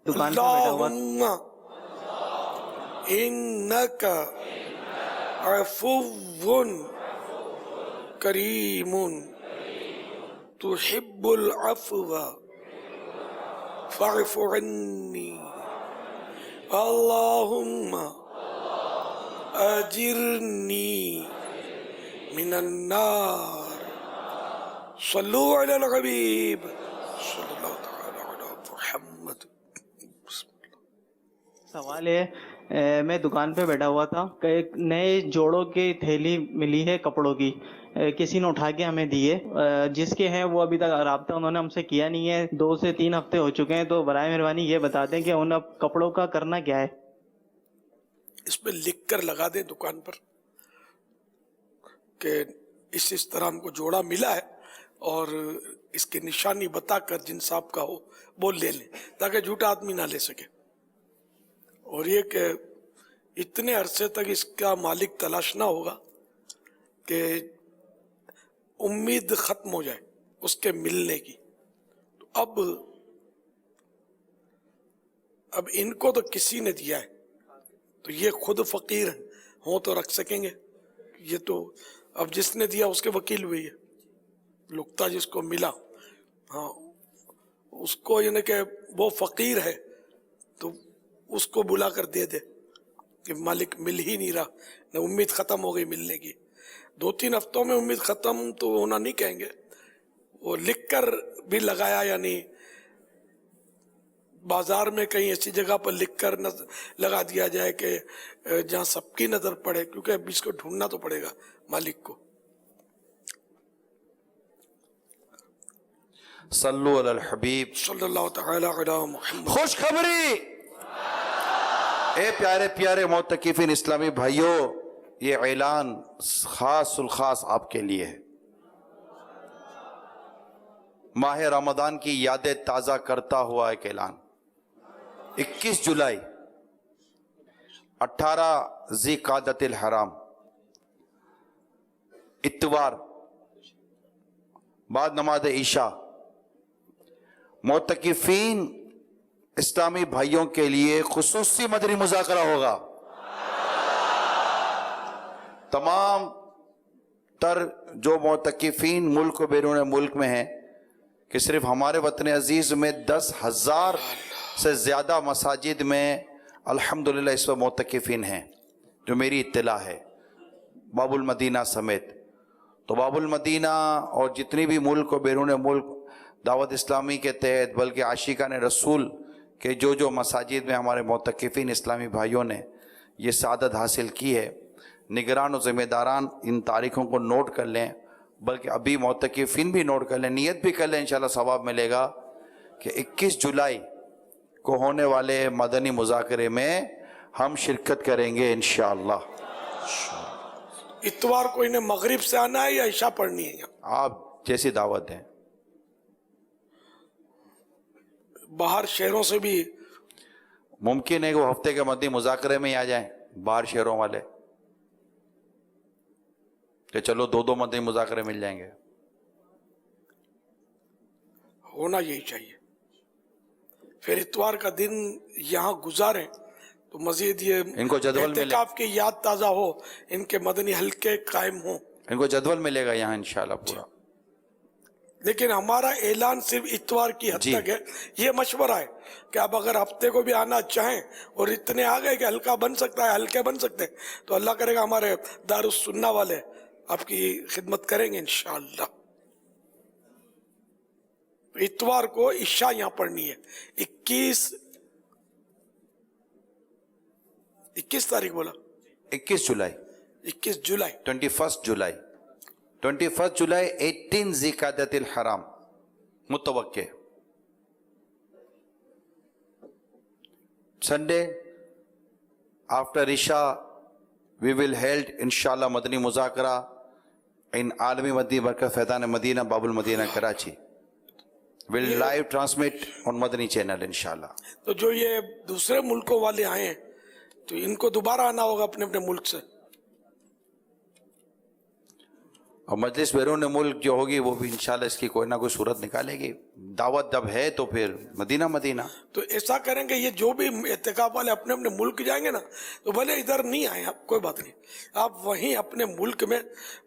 اللہم انک عفو کریم تحب العفو فاعف عنی اللہم اجرنی من النار صلو علی الحبیب صلی اللہ تعالی علی محمد۔ سوال ہے میں دکان پہ بیٹھا ہوا تھا، ایک نئے جوڑوں کی تھیلی ملی ہے کپڑوں کی، کسی نے اٹھا کے ہمیں دی ہے، جس کے ہیں وہ ابھی تک رابطہ انہوں نے ہم سے کیا نہیں ہے، 2 سے 3 ہفتے ہو چکے ہیں، تو برائے مہربانی یہ بتا دیں کہ ان اب کپڑوں کا کرنا کیا ہے؟ اس پہ لکھ کر لگا دیں دکان پر کہ اس طرح ہم کو جوڑا ملا ہے اور اس کی نشانی بتا کر جن صاحب کا ہو وہ لے لیں تاکہ جھوٹا آدمی نہ لے سکے. اور یہ کہ اتنے عرصے تک اس کا مالک تلاش نہ ہوگا کہ امید ختم ہو جائے اس کے ملنے کی. تو اب ان کو تو کسی نے دیا ہے تو یہ خود فقیر ہوں تو رکھ سکیں گے. یہ تو اب جس نے دیا اس کے وکیل ہوئی ہے. لقطہ جس کو ملا ہاں اس کو یعنی کہ وہ فقیر ہے تو اس کو بلا کر دے دے کہ مالک مل ہی نہیں رہا, نہ امید ختم ہو گئی ملنے کی. 2-3 ہفتوں میں امید ختم تو ہونا نہیں کہیں گے, وہ لکھ کر بھی لگایا یعنی بازار میں کہیں ایسی جگہ پر لکھ کر لگا دیا جائے کہ جہاں سب کی نظر پڑے, کیونکہ اب اس کو ڈھونڈنا تو پڑے گا مالک کو. صلو علی الحبیب صلی اللہ تعالی علی محمد. خوشخبری اے پیارے پیارے معتکفین اسلامی بھائیوں, یہ اعلان خاص الخاص آپ کے لیے ہے. ماہ رمضان کی یادیں تازہ کرتا ہوا ایک اعلان. 21 جولائی 18 ذی قعدۃ الحرام اتوار بعد نماز عشاء معتکفین اسلامی بھائیوں کے لیے خصوصی مدنی مذاکرہ ہوگا. تمام تر جو معتکفین ملک و بیرون ملک میں ہیں کہ صرف ہمارے وطن عزیز میں 10,000 سے زیادہ مساجد میں الحمدللہ اس وقت معتکفین ہیں جو میری اطلاع ہے, باب المدینہ سمیت. تو باب المدینہ اور جتنی بھی ملک و بیرون ملک دعوت اسلامی کے تحت بلکہ عاشقان رسول کے جو مساجد میں ہمارے معتکفین اسلامی بھائیوں نے یہ سعادت حاصل کی ہے, نگران و ذمہ داران ان تاریخوں کو نوٹ کر لیں, بلکہ ابھی معتکفین بھی نوٹ کر لیں, نیت بھی کر لیں, انشاءاللہ ثواب ملے گا کہ 21 جولائی کو ہونے والے مدنی مذاکرے میں ہم شرکت کریں گے انشاءاللہ. اتوار کو انہیں مغرب سے آنا ہے یا عشاء پڑھنی ہے؟ آپ جیسی دعوت دیں. باہر شہروں سے بھی ممکن ہے کہ وہ ہفتے کے مدنی مذاکرے میں ہی آ جائیں باہر شہروں والے, کہ چلو 2 مدنی مذاکرے مل جائیں گے. ہونا یہی چاہیے. پھر اتوار کا دن یہاں گزاریں تو مزید یہ ان کو جدول ملے, اعتکاف کی یاد تازہ ہو, ان کے مدنی حلقے قائم ہوں, ان کو جدول ملے گا یہاں انشاءاللہ پورا. لیکن ہمارا اعلان صرف اتوار کی حد تک ہے. یہ مشورہ ہے کہ اب اگر ہفتے کو بھی آنا چاہیں اور اتنے آ گئے کہ حلقہ بن سکتا ہے, حلقے بن سکتے ہیں, تو اللہ کرے گا ہمارے دارالسنہ والے آپ کی خدمت کریں گے انشاءاللہ. اتوار کو عشاء یہاں پڑھنی ہے. 21 تاریخ بولا, 21 جولائی 21 جولائی 18 ذی قعدۃ الحرام متوقع سنڈے آفٹر عشاء we will held inshallah Madani مذاکرہ in عالمی مدنی مرکز فیضان مدینہ باب المدینہ Karachi. will live transmit on Madani channel انشاءاللہ. تو جو یہ دوسرے ملکوں والے آئے ہیں تو ان کو دوبارہ آنا ہوگا اپنے اپنے ملک سے, اور مجلس بیرون ملک جو ہوگی وہ بھی انشاءاللہ اس کی کوئی نہ کوئی صورت نکالے گی. دعوت جب ہے تو پھر مدینہ مدینہ. تو ایسا کریں گے, یہ جو بھی اعتکاف والے اپنے اپنے ملک جائیں گے نا, تو بھلے ادھر نہیں آئیں آپ, کوئی بات نہیں, آپ وہیں اپنے ملک میں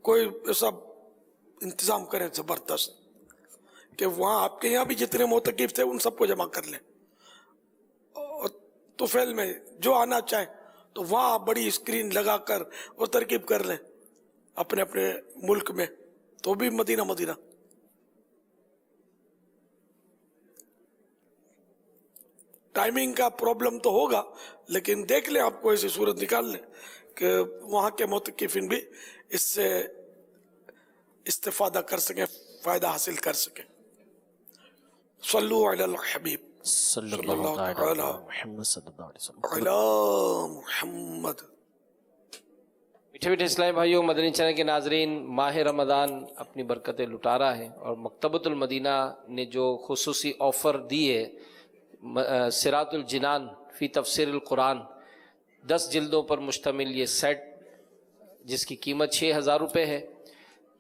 کوئی ایسا انتظام کریں زبردست کہ وہاں آپ کے یہاں بھی جتنے معتکف تھے ان سب کو جمع کر لیں. تو فیل میں جو آنا چاہیں تو وہاں بڑی اسکرین لگا کر اور ترکیب کر لیں اپنے اپنے ملک میں, تو بھی مدینہ مدینہ. ٹائمنگ کا پرابلم تو ہوگا لیکن دیکھ لیں, آپ کو ایسی صورت نکال لیں کہ وہاں کے معتکفین بھی اس سے استفادہ کر سکیں, فائدہ حاصل کر سکیں. صلو علی الحبیب. صلی اللہ تعالی علی محمد صلی اللہ علیہ وسلم. علی محمد. میٹھے میٹھے اسلامی بھائیوں، مدنی چینل کے ناظرین، ماہ رمضان اپنی برکتیں لٹا رہا ہے اور مکتبۃ المدینہ نے جو خصوصی آفر دی ہے، صراط الجنان فی تفسیر القرآن، 10 جلدوں پر مشتمل یہ سیٹ جس کی قیمت 6,000 روپے ہے،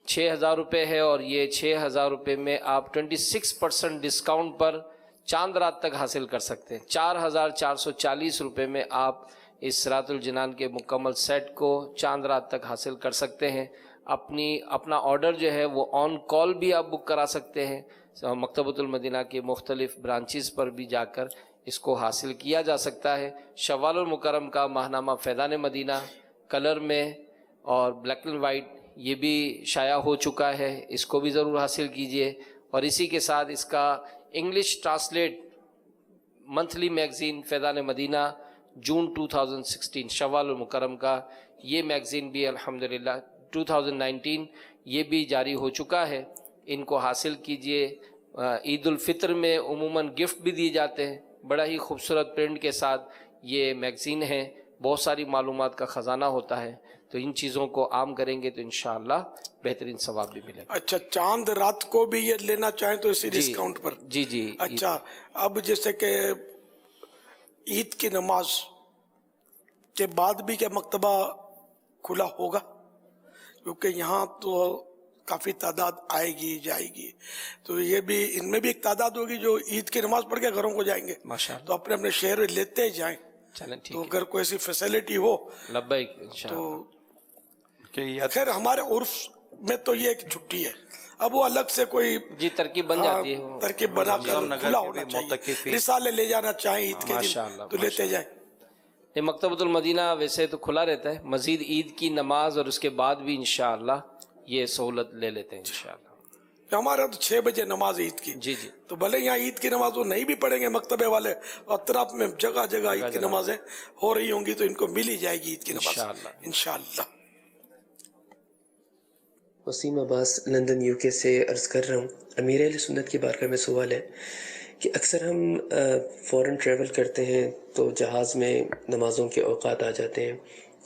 6,000 روپے ہے، اور یہ 6,000 روپے میں آپ 26% ڈسکاؤنٹ پر چاند رات تک حاصل کر سکتے ہیں. 4,440 روپے میں آپ اس صراط الجنان کے مکمل سیٹ کو چاند رات تک حاصل کر سکتے ہیں. اپنا آرڈر جو ہے وہ آن کال بھی آپ بک کرا سکتے ہیں. مکتبۃ المدینہ کے مختلف برانچز پر بھی جا کر اس کو حاصل کیا جا سکتا ہے. شوال المکرم کا ماہنامہ فیضان مدینہ کلر میں اور بلیک اینڈ وائٹ یہ بھی شائع ہو چکا ہے، اس کو بھی ضرور حاصل کیجئے. اور اسی کے ساتھ اس کا English translate monthly magazine Faizan Madina جون 2016 شوال المکرم کا یہ میگزین بھی الحمدللہ 2019 یہ بھی جاری ہو چکا ہے. ان کو حاصل کیجئے. عید الفطر میں عموماً گفٹ بھی دیے جاتے ہیں، بڑا ہی خوبصورت پرنٹ کے ساتھ یہ میگزین ہے، بہت ساری معلومات کا خزانہ ہوتا ہے. تو ان چیزوں کو عام کریں گے تو انشاءاللہ بہترین ثواب بھی ملے گا. اچھا، چاند رات کو بھی یہ لینا چاہیں تو اسی ڈسکاؤنٹ پر؟ جی جی. اچھا، اب جیسے کہ عید کی نماز کے بعد بھی کیا مکتبہ کھلا ہوگا؟ کیونکہ یہاں تو کافی تعداد آئے گی جائے گی، تو یہ بھی ان میں بھی ایک تعداد ہوگی جو عید کی نماز پڑھ کے گھروں کو جائیں گے، تو اپنے اپنے شہر میں لیتے جائیں. تو اگر کوئی ایسی فیسلٹی ہو تو خیر. ہمارے عرف میں تو یہ ایک چھٹی ہے، اب وہ الگ سے کوئی ترکیب بن جاتی ہے، ترکیب بنا کر کھلا ہونا چاہیے. رسالے لے جانا چاہیں عید کے دن تو لیتے جائیں. یہ مکتبۃ المدینہ ویسے تو کھلا رہتا ہے، مزید عید کی نماز اور اس کے بعد بھی انشاءاللہ یہ سہولت لے لیتے ہیں انشاءاللہ. ہمارا تو 6 بجے نماز عید کی، جی جی. تو بھلے یہاں عید کی نماز وہ نہیں بھی پڑھیں گے مکتبے والے، اطراف میں جگہ جگہ عید کی نمازیں ہو رہی ہوں گی تو ان کو مل ہی جائے گی عید کی نماز انشاءاللہ. وسیم عباس لندن UK سے عرض کر رہا ہوں. امیر اہل سنت کی بارگاہ میں سوال ہے کہ اکثر ہم فورن ٹریول کرتے ہیں تو جہاز میں نمازوں کے اوقات آ جاتے ہیں.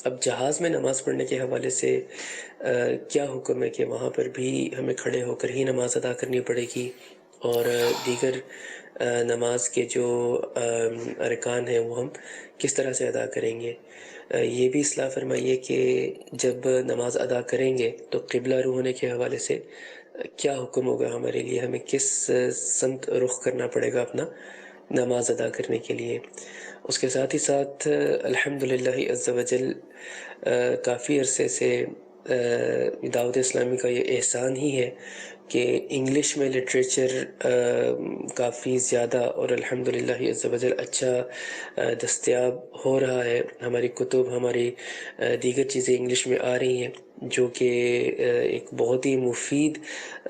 اب جہاز میں نماز پڑھنے کے حوالے سے کیا حکم ہے کہ وہاں پر بھی ہمیں کھڑے ہو کر ہی نماز ادا کرنی پڑے گی، اور دیگر نماز کے جو ارکان ہیں وہ ہم کس طرح سے ادا کریں گے؟ یہ بھی اصلاح فرمائیے کہ جب نماز ادا کریں گے تو قبلہ رو ہونے کے حوالے سے کیا حکم ہوگا ہمارے لیے، ہمیں کس سمت رخ کرنا پڑے گا اپنا نماز ادا کرنے کے لیے؟ اس کے ساتھ ہی ساتھ الحمدللہ عز و جل کافی عرصے سے دعوت اسلامی کا یہ احسان ہی ہے کہ انگلش میں لٹریچر کافی زیادہ اور الحمدللہ عز و جل اچھا دستیاب ہو رہا ہے. ہماری کتب، ہماری دیگر چیزیں انگلش میں آ رہی ہیں جو کہ ایک بہت ہی مفید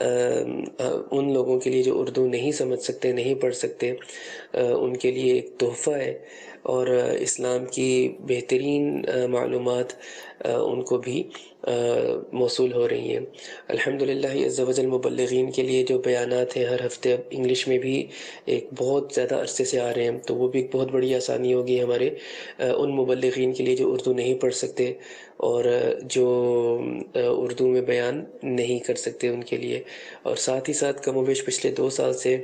ان لوگوں کے لیے جو اردو نہیں سمجھ سکتے، نہیں پڑھ سکتے، ان کے لیے ایک تحفہ ہے. اور اسلام کی بہترین معلومات ان کو بھی موصول ہو رہی ہیں. الحمدللہ عز و جل مبلغین کے لیے جو بیانات ہیں ہر ہفتے اب انگلش میں بھی ایک بہت زیادہ عرصے سے آ رہے ہیں، تو وہ بھی ایک بہت بڑی آسانی ہوگی ہمارے ان مبلغین کے لیے جو اردو نہیں پڑھ سکتے اور جو اردو میں بیان نہیں کر سکتے ان کے لیے. اور ساتھ ہی ساتھ کم و بیش پچھلے 2 سال سے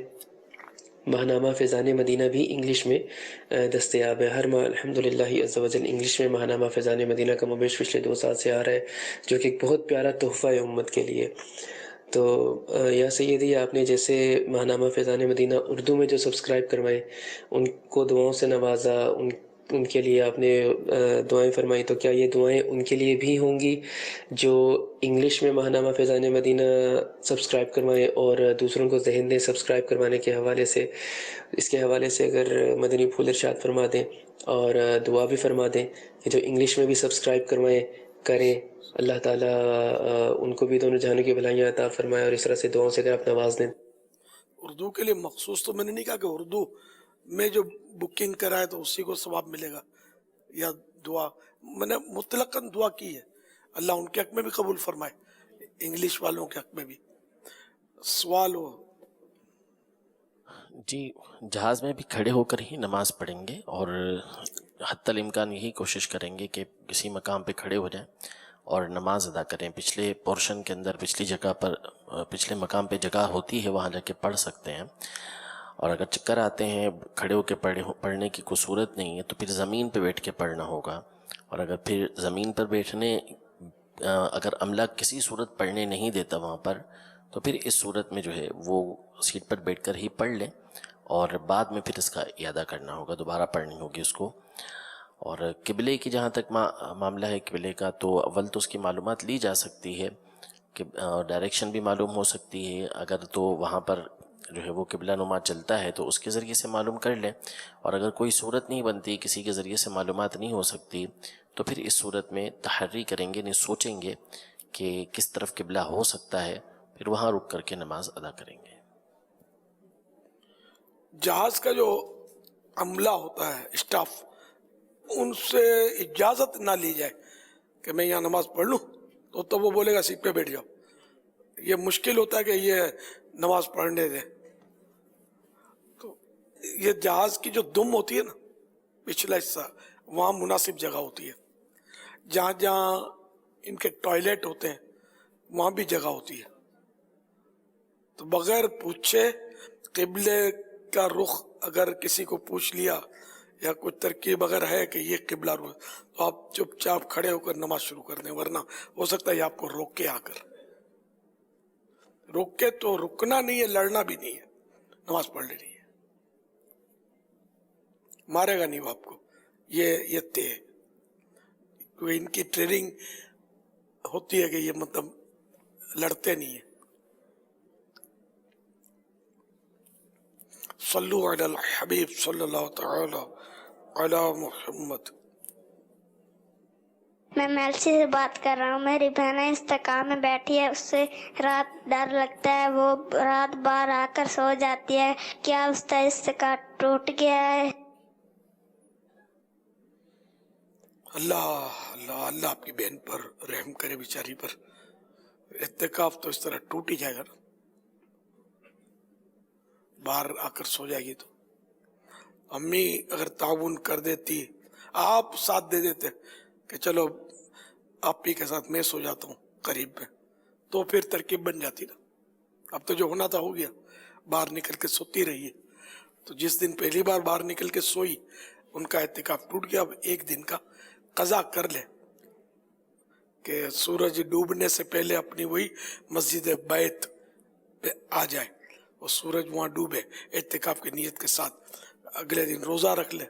ماہنامہ فیضان مدینہ بھی انگلش میں دستیاب ہے. ہر ماہ الحمدللہ عز و جل انگلش میں ماہنامہ فیضان مدینہ کم و بیش پچھلے 2 سال سے آ رہا ہے، جو کہ ایک بہت پیارا تحفہ ہے امت کے لیے. تو یا سیدی، آپ نے جیسے ماہنامہ فیضان مدینہ اردو میں جو سبسکرائب کروائے ان کو دعاؤں سے نوازا، ان کے لیے آپ نے دعائیں فرمائی، تو کیا یہ دعائیں ان کے لیے بھی ہوں گی جو انگلش میں ماہنامہ فیضان مدینہ سبسکرائب کروائیں اور دوسروں کو ذہن دیں سبسکرائب کروانے کے حوالے سے؟ اس کے حوالے سے اگر مدنی پھول ارشاد فرما دیں اور دعا بھی فرما دیں کہ جو انگلش میں بھی سبسکرائب کروائیں کریں، اللہ تعالیٰ ان کو بھی دونوں جہانوں کی بھلائیاں عطا فرمائے، اور اس طرح سے دعاؤں سے اگر آپ نواز دیں. اردو کے لیے مخصوص تو میں نے نہیں کہا کہ اردو میں جو بکنگ کرائے تو اسی کو ثواب ملے گا یا دعا، میں نے مطلقاً دعا کی ہے. اللہ ان کے حق میں بھی قبول فرمائے، انگلش والوں کے حق میں بھی. سوال ہو جی جہاز میں بھی کھڑے ہو کر ہی نماز پڑھیں گے اور حتی الامکان یہی کوشش کریں گے کہ کسی مقام پہ کھڑے ہو جائیں اور نماز ادا کریں. پچھلے پورشن کے اندر پچھلی جگہ پر پچھلے مقام پہ جگہ ہوتی ہے، وہاں جا کے پڑھ سکتے ہیں. اور اگر چکر آتے ہیں کھڑے ہو کے پڑھنے کی کوئی صورت نہیں ہے تو پھر زمین پہ بیٹھ کے پڑھنا ہوگا. اور اگر پھر زمین پر بیٹھنے اگر عملہ کسی صورت پڑھنے نہیں دیتا وہاں پر تو پھر اس صورت میں جو ہے وہ سیٹ پر بیٹھ کر ہی پڑھ لیں اور بعد میں پھر اس کا اعادہ کرنا ہوگا، دوبارہ پڑھنی ہوگی اس کو. اور قبلے کی جہاں تک معاملہ ہے قبلے کا، تو اول تو اس کی معلومات لی جا سکتی ہے کہ ڈائریکشن بھی معلوم ہو سکتی ہے. اگر تو وہاں پر جو ہے وہ قبلہ نما چلتا ہے تو اس کے ذریعے سے معلوم کر لیں. اور اگر کوئی صورت نہیں بنتی، کسی کے ذریعے سے معلومات نہیں ہو سکتی، تو پھر اس صورت میں تحری کریں گے، نہیں سوچیں گے کہ کس طرف قبلہ ہو سکتا ہے، پھر وہاں رک کر کے نماز ادا کریں گے. جہاز کا جو عملہ ہوتا ہے، اسٹاف، ان سے اجازت نہ لی جائے کہ میں یہاں نماز پڑھ لوں، تو وہ بولے گا سیٹ پہ بیٹھ جاؤ. یہ مشکل ہوتا ہے کہ یہ نماز پڑھنے دے. تو یہ جہاز کی جو دم ہوتی ہے نا، پچھلا حصہ، وہاں مناسب جگہ ہوتی ہے. جہاں جہاں ان کے ٹوائلٹ ہوتے ہیں وہاں بھی جگہ ہوتی ہے. تو بغیر پوچھے قبلے کا رخ اگر کسی کو پوچھ لیا یا کچھ ترکیب اگر ہے کہ یہ قبلہ رخ، تو آپ چپ چاپ کھڑے ہو کر نماز شروع کر دیں. ورنہ ہو سکتا ہے یہ آپ کو روک کے آ کر روک کے، تو رکنا نہیں ہے، لڑنا بھی نہیں ہے، نماز پڑھ لینی ہے. مارے گا نہیں وہ آپ کو، یہ طے ہے. ان کی ٹریننگ ہوتی ہے کہ یہ مطلب لڑتے نہیں ہیں. صلو علی الحبیب صلی اللہ تعالی علی محمد. میں میلسی سے بات کر رہا ہوں. میری بہن استقام میں بیٹھی ہے، اس سے رات ڈر لگتا ہے، وہ رات بار آ کر سو جاتی ہے. کیا اس کا استقام ٹوٹ گیا ہے؟ اللہ اللہ اللہ آپ کی بہن پر رحم کرے، بیچاری پر. اعتکاف تو اس طرح ٹوٹ ہی جائے گا نا، باہر آ کر سو جائے گی. تو امی اگر تعاون کر دیتی، آپ ساتھ دے دیتے کہ چلو آپ ہی کے ساتھ میں سو جاتا ہوں قریب میں، تو پھر ترکیب بن جاتی نا. اب تو جو ہونا تھا ہو گیا، باہر نکل کے سوتی رہی ہے. تو جس دن پہلی بار باہر نکل کے سوئی ان کا اعتکاف ٹوٹ گیا. اب ایک دن کا قضا کر لے کہ سورج ڈوبنے سے پہلے اپنی وہی مسجد بیت پہ آ جائے اور سورج وہاں ڈوبے اعتکاف کی نیت کے ساتھ. اگلے دن روزہ رکھ لے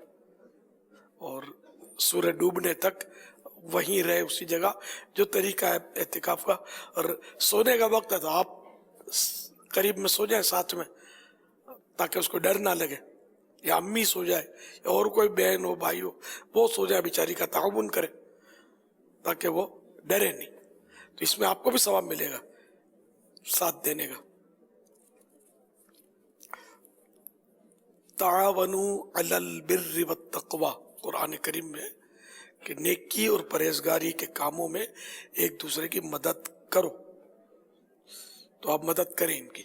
اور سورج ڈوبنے تک وہیں رہے اسی جگہ. جو طریقہ ہے اعتکاف کا. اور سونے کا وقت ہے تو آپ قریب میں سو جائیں ساتھ میں، تاکہ اس کو ڈر نہ لگے، یا امی سو جائے یا اور کوئی بہن ہو بھائی ہو وہ سو جائے، بیچاری کا تعاون کرے تاکہ وہ ڈرے نہیں. تو اس میں آپ کو بھی ثواب ملے گا ساتھ دینے کا. تعاونوا علی البر والتقوی، قرآن کریم میں کہ نیکی اور پرہیزگاری کے کاموں میں ایک دوسرے کی مدد کرو. تو آپ مدد کریں ان کی.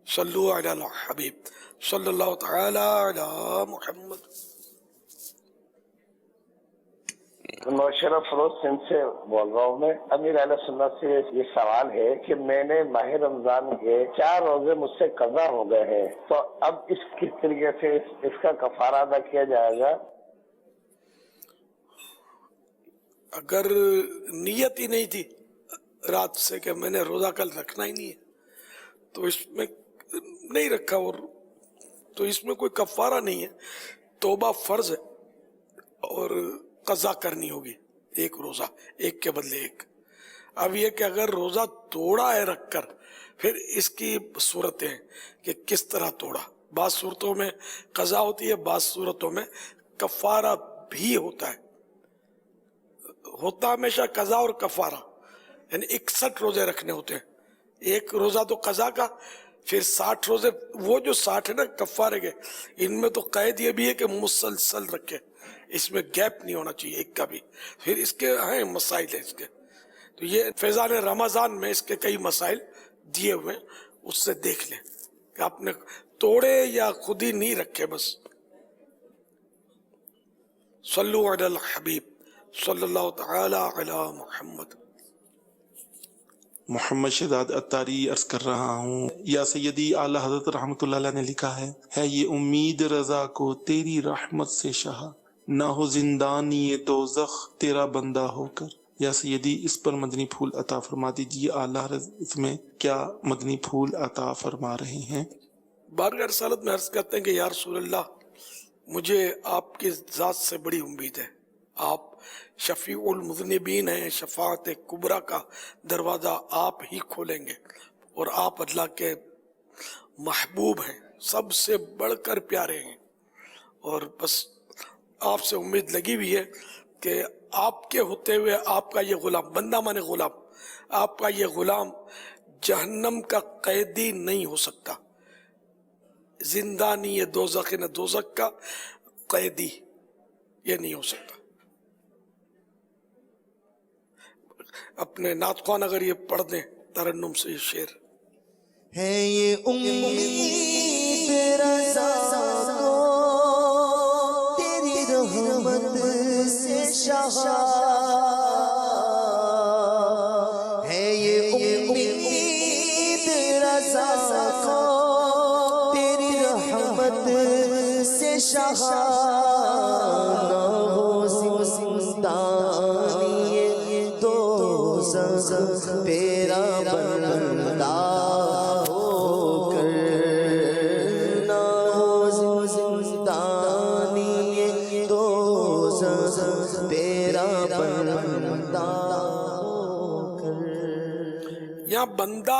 صلو علی الحبیب صلی اللہ تعالی علی محمد. نوشرف فروز سندھ سے بول رہا ہوں میں. امیر اہل سنت سے یہ سوال ہے کہ میں نے ماہ رمضان کے 4 روزے مجھ سے قضا ہو گئے ہیں، تو اب اس کس طریقے سے اس کا کفارہ ادا کیا جائے گا؟ اگر نیت ہی نہیں تھی رات سے کہ میں نے روزہ کل رکھنا ہی نہیں ہے تو اس میں نہیں رکھا، اور تو اس میں کوئی کفارہ نہیں ہے. توبہ فرض ہے اور قضا کرنی ہوگی ایک روزہ، ایک کے بدلے ایک. اب یہ کہ اگر روزہ توڑا ہے رکھ کر، پھر اس کی صورتیں کہ کس طرح توڑا. بعض صورتوں میں قضا ہوتی ہے، بعض صورتوں میں کفارہ بھی ہوتا ہے. ہوتا ہمیشہ قضا اور کفارہ، یعنی 61 روزے رکھنے ہوتے ہیں. ایک روزہ تو قضا کا، پھر 60 روزے. وہ جو 60 ہے نا کفارے کے، ان میں تو قید یہ بھی ہے کہ مسلسل رکھے، اس میں گیپ نہیں ہونا چاہیے ایک کا بھی. پھر اس کے ہیں مسائل ہیں اس کے. تو یہ فیضان رمضان میں اس کے کئی مسائل دیے ہوئے ہیں، اس سے دیکھ لیں کہ آپ نے توڑے یا خود ہی نہیں رکھے. بس صلو علی الحبیب صلی اللہ تعالی علی محمد. محمد شہزاد اتاری عرض کر رہا ہوں، یا سیدی اعلی حضرت رحمۃ اللہ علیہ نے لکھا ہے یہ امید رضا کو تیری رحمت سے شاہ، نہ ہو زندانی دوزخ تیرا بندہ ہو کر. یا سیدی اس پر مدنی پھول عطا فرما دیجیے. اعلی حضرت اس میں کیا مدنی پھول عطا فرما رہے ہیں؟ بارگاہ رسالت میں عرض کرتے ہیں کہ یا رسول اللہ، مجھے آپ کی ذات سے بڑی امید ہے. آپ شفیع المذنبین ہیں، شفاعت کبریٰ کا دروازہ آپ ہی کھولیں گے، اور آپ اللہ کے محبوب ہیں، سب سے بڑھ کر پیارے ہیں. اور بس آپ سے امید لگی ہوئی ہے کہ آپ کے ہوتے ہوئے آپ کا یہ غلام، بندہ مانے غلام، آپ کا یہ غلام جہنم کا قیدی نہیں ہو سکتا، زندانی دوزخ نہ دوزخ کا قیدی یہ نہیں ہو سکتا. اپنے نعت خوان اگر یہ پڑھ دیں ترنم سے یہ شعر ہے، یہ امید رضا کو تیری رحمت سے شاہ، ہے یہ امید رضا کو تیری رحمت سے شاہ، نہ ہو زندانی تیرا بندہ ہو کر، نہ ہو زندانی دوزخ تیرا بندہ ہو کر. یہاں بندہ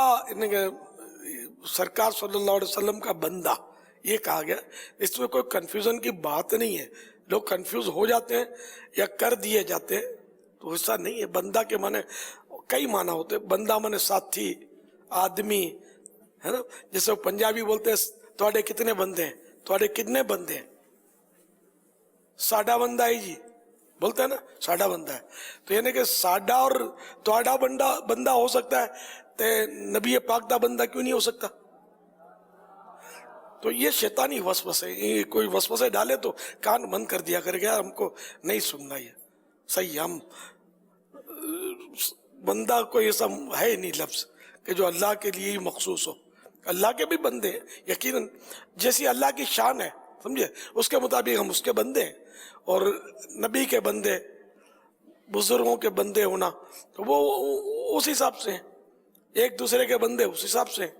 سرکار صلی اللہ علیہ وسلم کا بندہ یہ کہا گیا. اس میں کوئی کنفیوژن کی بات نہیں ہے. لوگ کنفیوز ہو جاتے ہیں یا کر دیے جاتے ہیں، تو ایسا نہیں ہے. بندہ کے معنی کئی معنی ہوتے ہیں. بندہ مانے ساتھی، آدمی ہے نا. جیسے وہ پنجابی بولتے ہیں تواڈے کتنے بندے ہیں، تواڈے کتنے بندے ہیں، ساڈا بندہ ہے جی بولتا ہے نا، ساڈا بندہ ہے. تو یعنی کہ ساڈا اور تواڈا بندہ ہو سکتا ہے، تو نبی پاک دا بندہ کیوں نہیں ہو سکتا؟ تو یہ شیطانی وسوسے، یہ کوئی وسوسے ڈالے تو کان بند کر دیا کرے گا، ہم کو نہیں سننا. یہ صحیح، ہم بندہ کوئی ایسا ہے نہیں لفظ کہ جو اللہ کے لیے ہی مخصوص ہو. اللہ کے بھی بندے ہیں یقیناً، جیسی اللہ کی شان ہے سمجھے، اس کے مطابق ہم اس کے بندے ہیں. اور نبی کے بندے، بزرگوں کے بندے ہونا تو وہ اس حساب سے ہیں، ایک دوسرے کے بندے اس حساب سے ہیں.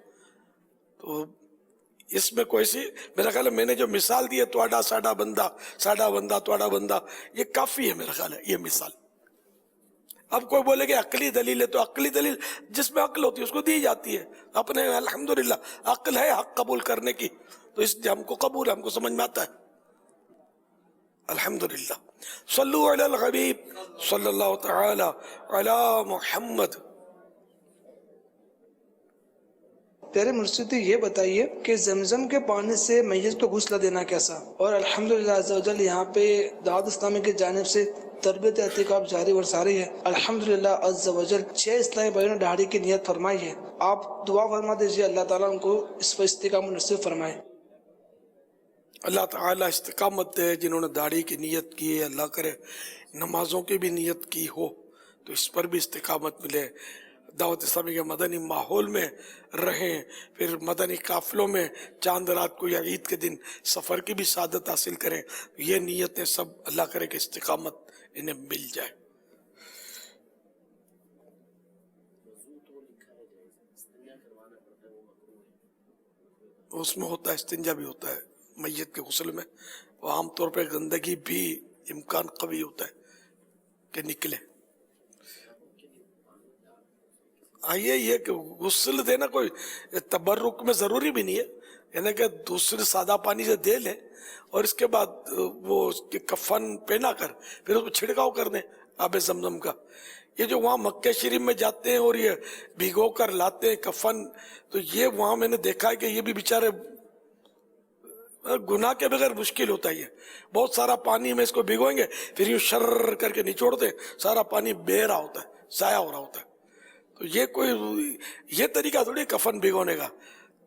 تو اس میں کوئی سی، میرا خیال ہے میں نے جو مثال دی ہے تواڈا ساڈا بندہ، ساڈا بندہ تواڈا بندہ، یہ کافی ہے میرا خیال ہے یہ مثال. اب کوئی بولے کہ عقلی دلیل ہے، تو عقلی دلیل جس میں عقل ہوتی ہے اس کو دی جاتی ہے. اپنے الحمدللہ عقل ہے حق قبول کرنے کی، تو اس لیے ہم کو قبول ہے، ہم کو سمجھ میں آتا ہے الحمدللہ. صلو علی الحبیب صلی اللہ تعالی علی محمد. پیارے مرشدی یہ بتائیے کہ زمزم کے پانی سے میت کو غسل دینا کیسا؟ اور الحمدللہ عز و جل یہاں پہ دعوت اسلامی کی جانب سے تربیت اعتکاف جاری اور ساری ہے الحمدللہ عز و جل. 6 اسلامی بھائیوں نے داڑھی کی نیت فرمائی ہے. آپ دعا فرما دیجیے اللہ تعالیٰ ان کو اس پر استقامت نصیب فرمائے. اللہ تعالیٰ استقامت دے. جنہوں نے داڑھی کی نیت کی ہے اللہ کرے نمازوں کی بھی نیت کی ہو تو اس پر بھی استقامت ملے. دعوت اسلامی کے مدنی ماحول میں رہیں، پھر مدنی قافلوں میں چاند رات کو یا عید کے دن سفر کی بھی سعادت حاصل کریں. یہ نیتیں سب اللہ کرے کہ استقامت انہیں مل جائے. اس میں ہوتا ہے استنجا بھی ہوتا ہے میت کے غسل میں. عام طور پہ گندگی بھی امکان قوی ہوتا ہے کہ نکلے. یہ کہ غسل دینا کوئی تبرک میں ضروری بھی نہیں ہے، یعنی کہ دوسرے سادہ پانی سے دے لیں اور اس کے بعد وہ کفن پہنا کر پھر اس کو چھڑکاؤ کر دیں آب زمزم کا. یہ جو وہاں مکہ شریف میں جاتے ہیں اور یہ بھگو کر لاتے ہیں کفن، تو یہ وہاں میں نے دیکھا ہے کہ یہ بھی بیچارے گناہ کے بغیر مشکل ہوتا ہے. بہت سارا پانی میں اس کو بھگوئیں گے پھر یوں شر کر کے نچوڑتے سارا پانی بہہ رہا ہوتا ہے، ضائع ہو رہا ہوتا ہے. تو یہ کوئی یہ طریقہ تھوڑی کفن بھگونے کا.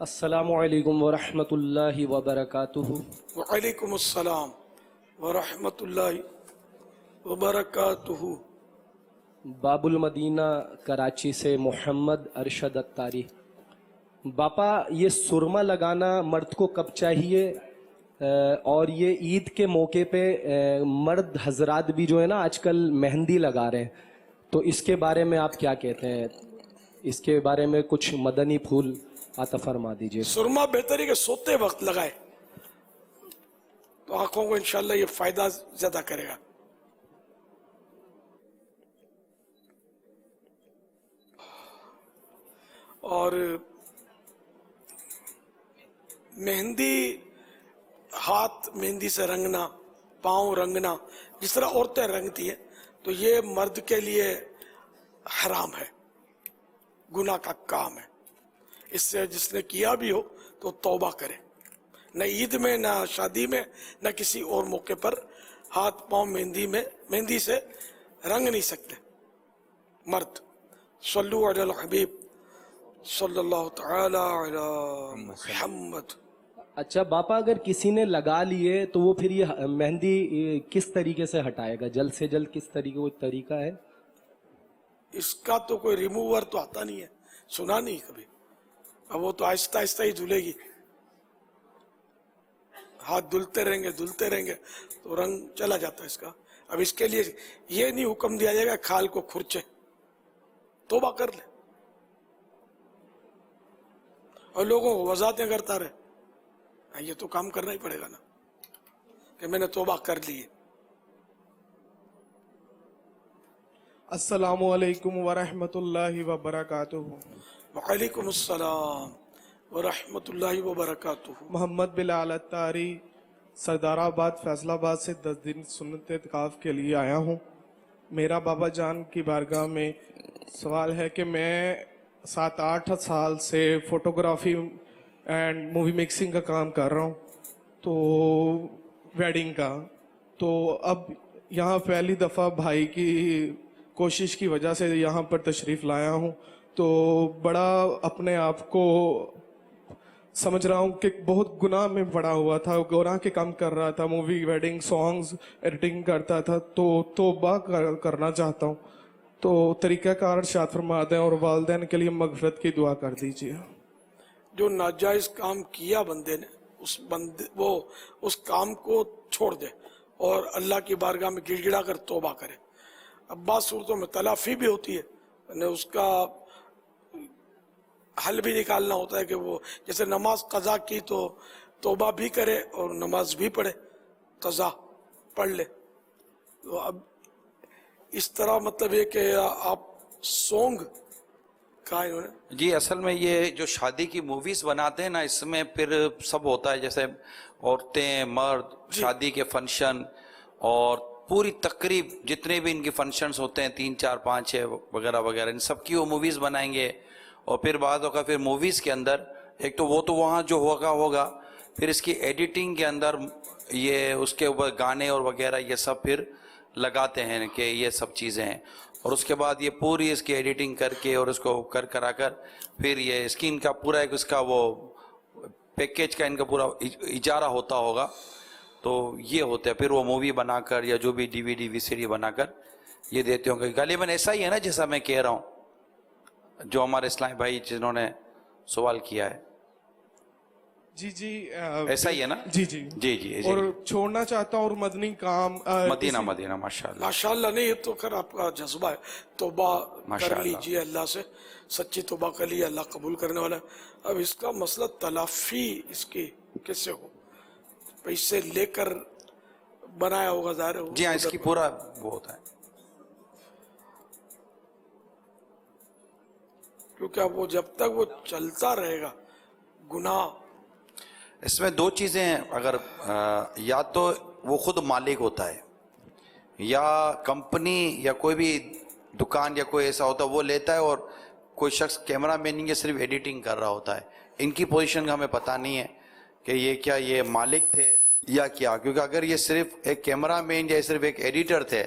السلام علیکم ورحمۃ اللہ وبرکاتہ. وعلیکم السلام ورحمۃ اللہ وبرکاتہ. باب المدینہ کراچی سے محمد ارشد اتاری. باپا یہ سرما لگانا مرد کو کب چاہیے؟ اور یہ عید کے موقع پہ مرد حضرات بھی جو ہے نا آج کل مہندی لگا رہے ہیں، تو اس کے بارے میں آپ کیا کہتے ہیں؟ اس کے بارے میں کچھ مدنی پھول عطا فرما دیجیے. سرما بہتر ہے کہ سوتے وقت لگائے تو آنکھوں کو انشاءاللہ یہ فائدہ زیادہ کرے گا. اور مہندی، ہاتھ مہندی سے رنگنا، پاؤں رنگنا، جس طرح عورتیں رنگتی ہیں، تو یہ مرد کے لیے حرام ہے، گناہ کا کام ہے. اس سے جس نے کیا بھی ہو تو توبہ کرے. نہ عید میں، نہ شادی میں، نہ کسی اور موقع پر ہاتھ پاؤں مہندی سے رنگ نہیں سکتے مرد. صلو علی الحبیب صلی اللہ تعالی علی محمد. اچھا باپا، اگر کسی نے لگا لیے تو وہ پھر یہ مہندی کس طریقے سے ہٹائے گا؟ جلد سے جلد کس طریقہ ہے اس کا؟ تو کوئی ریموور تو آتا نہیں ہے، سنا نہیں کبھی. اب وہ تو آہستہ آہستہ ہی دھلے گی. ہاتھ دھلتے رہیں گے تو رنگ چلا جاتا ہے اس کا. اب اس کے لیے یہ نہیں حکم دیا جائے گا کھال کو کھرچے. توبہ کر لے اور لوگوں کو وضاحتیں کرتا رہے. یہ تو کام کرنا ہی پڑے گا نا کہ میں نے توبہ کر لی ہے. السلام علیکم ورحمۃ اللہ وبرکاتہ. وعلیکم السلام ورحمۃ اللہ وبرکاتہ. محمد بلال اتاری، سردار آباد فیصل آباد سے 10 دن سنت اعتکاف کے لیے آیا ہوں. میرا بابا جان کی بارگاہ میں سوال ہے کہ میں 7-8 سال سے فوٹوگرافی اینڈ مووی میکسنگ کا کام کر رہا ہوں، تو ویڈنگ کا. تو اب یہاں پہلی دفعہ بھائی کی کوشش کی وجہ سے یہاں پر تشریف لایا ہوں، تو بڑا اپنے آپ کو سمجھ رہا ہوں کہ بہت گناہ میں پڑا ہوا تھا، گناہ کے کام کر رہا تھا، مووی ویڈنگ سانگز ایڈیٹنگ کرتا تھا. تو توبہ کرنا چاہتا ہوں، تو طریقہ کار ارشاد فرما دیں اور والدین کے لیے مغفرت کی دعا کر دیجیے. جو ناجائز کام کیا بندے نے، وہ اس کام کو چھوڑ دے اور اللہ کی بارگاہ میں گڑ گڑا کر توبہ کرے. اب بعض صورتوں میں تلافی بھی ہوتی ہے، یعنی اس کا حل بھی نکالنا ہوتا ہے کہ وہ جیسے نماز قضا کی تو توبہ بھی کرے اور نماز بھی پڑھے، قضا پڑھ لے. تو اب اس طرح مطلب یہ کہ آپ سونگ کہا انہوں نے. جی اصل میں یہ جو شادی کی موویز بناتے ہیں نا، اس میں پھر سب ہوتا ہے، جیسے عورتیں، مرد، شادی کے فنکشن اور پوری تقریب جتنے بھی ان کے فنکشنز ہوتے ہیں 3 4 5 6 وغیرہ وغیرہ، ان سب کی وہ موویز بنائیں گے. اور پھر بعد ہوگا پھر موویز کے اندر ایک تو وہ تو وہاں جو ہوگا پھر اس کی ایڈیٹنگ کے اندر یہ اس کے اوپر گانے اور وغیرہ یہ سب پھر لگاتے ہیں کہ یہ سب چیزیں ہیں. اور اس کے بعد یہ پوری اس کی ایڈیٹنگ کر کے اور اس کو کرا کر پھر یہ اسکرین کا پورا ایک اس کا وہ پیکیج کا ان کا پورا اجارہ ہوتا ہوگا. تو یہ ہوتا ہے پھر وہ مووی بنا کر یا جو بھی DVD VCD بنا کر یہ دیتے ہوں گے. غالباً ایسا ہی ہے نا جیسا میں کہہ رہا ہوں، جو ہمارے اسلامی بھائی جنہوں نے سوال کیا ہے. جی ایسا ہی ہے نا؟ جی. اور چھوڑنا چاہتا ہوں اور مدنی کام مدینہ ماشاءاللہ. ماشاءاللہ نہیں، یہ تو خیر آپ کا جذبہ ہے. توبہ کر لیجیے اللہ سے، سچی توبہ کر لیجیے، اللہ قبول کرنے والا ہے. اب اس کا مسئلہ تلافی اس کی کیسے ہو؟ پیسے لے کر بنایا ہوگا ظاہر ہے. جی ہاں، اس کی پورا وہ ہوتا ہے. کیونکہ اب وہ جب تک وہ چلتا رہے گا گناہ. اس میں 2 چیزیں ہیں. اگر یا تو وہ خود مالک ہوتا ہے یا کمپنی یا کوئی بھی دکان یا کوئی ایسا ہوتا ہے وہ لیتا ہے، اور کوئی شخص کیمرہ مین یا صرف ایڈیٹنگ کر رہا ہوتا ہے. ان کی پوزیشن کا ہمیں پتہ نہیں ہے کہ یہ کیا یہ مالک تھے یا کیا. کیونکہ اگر یہ صرف ایک کیمرہ مین یا صرف ایک ایڈیٹر تھے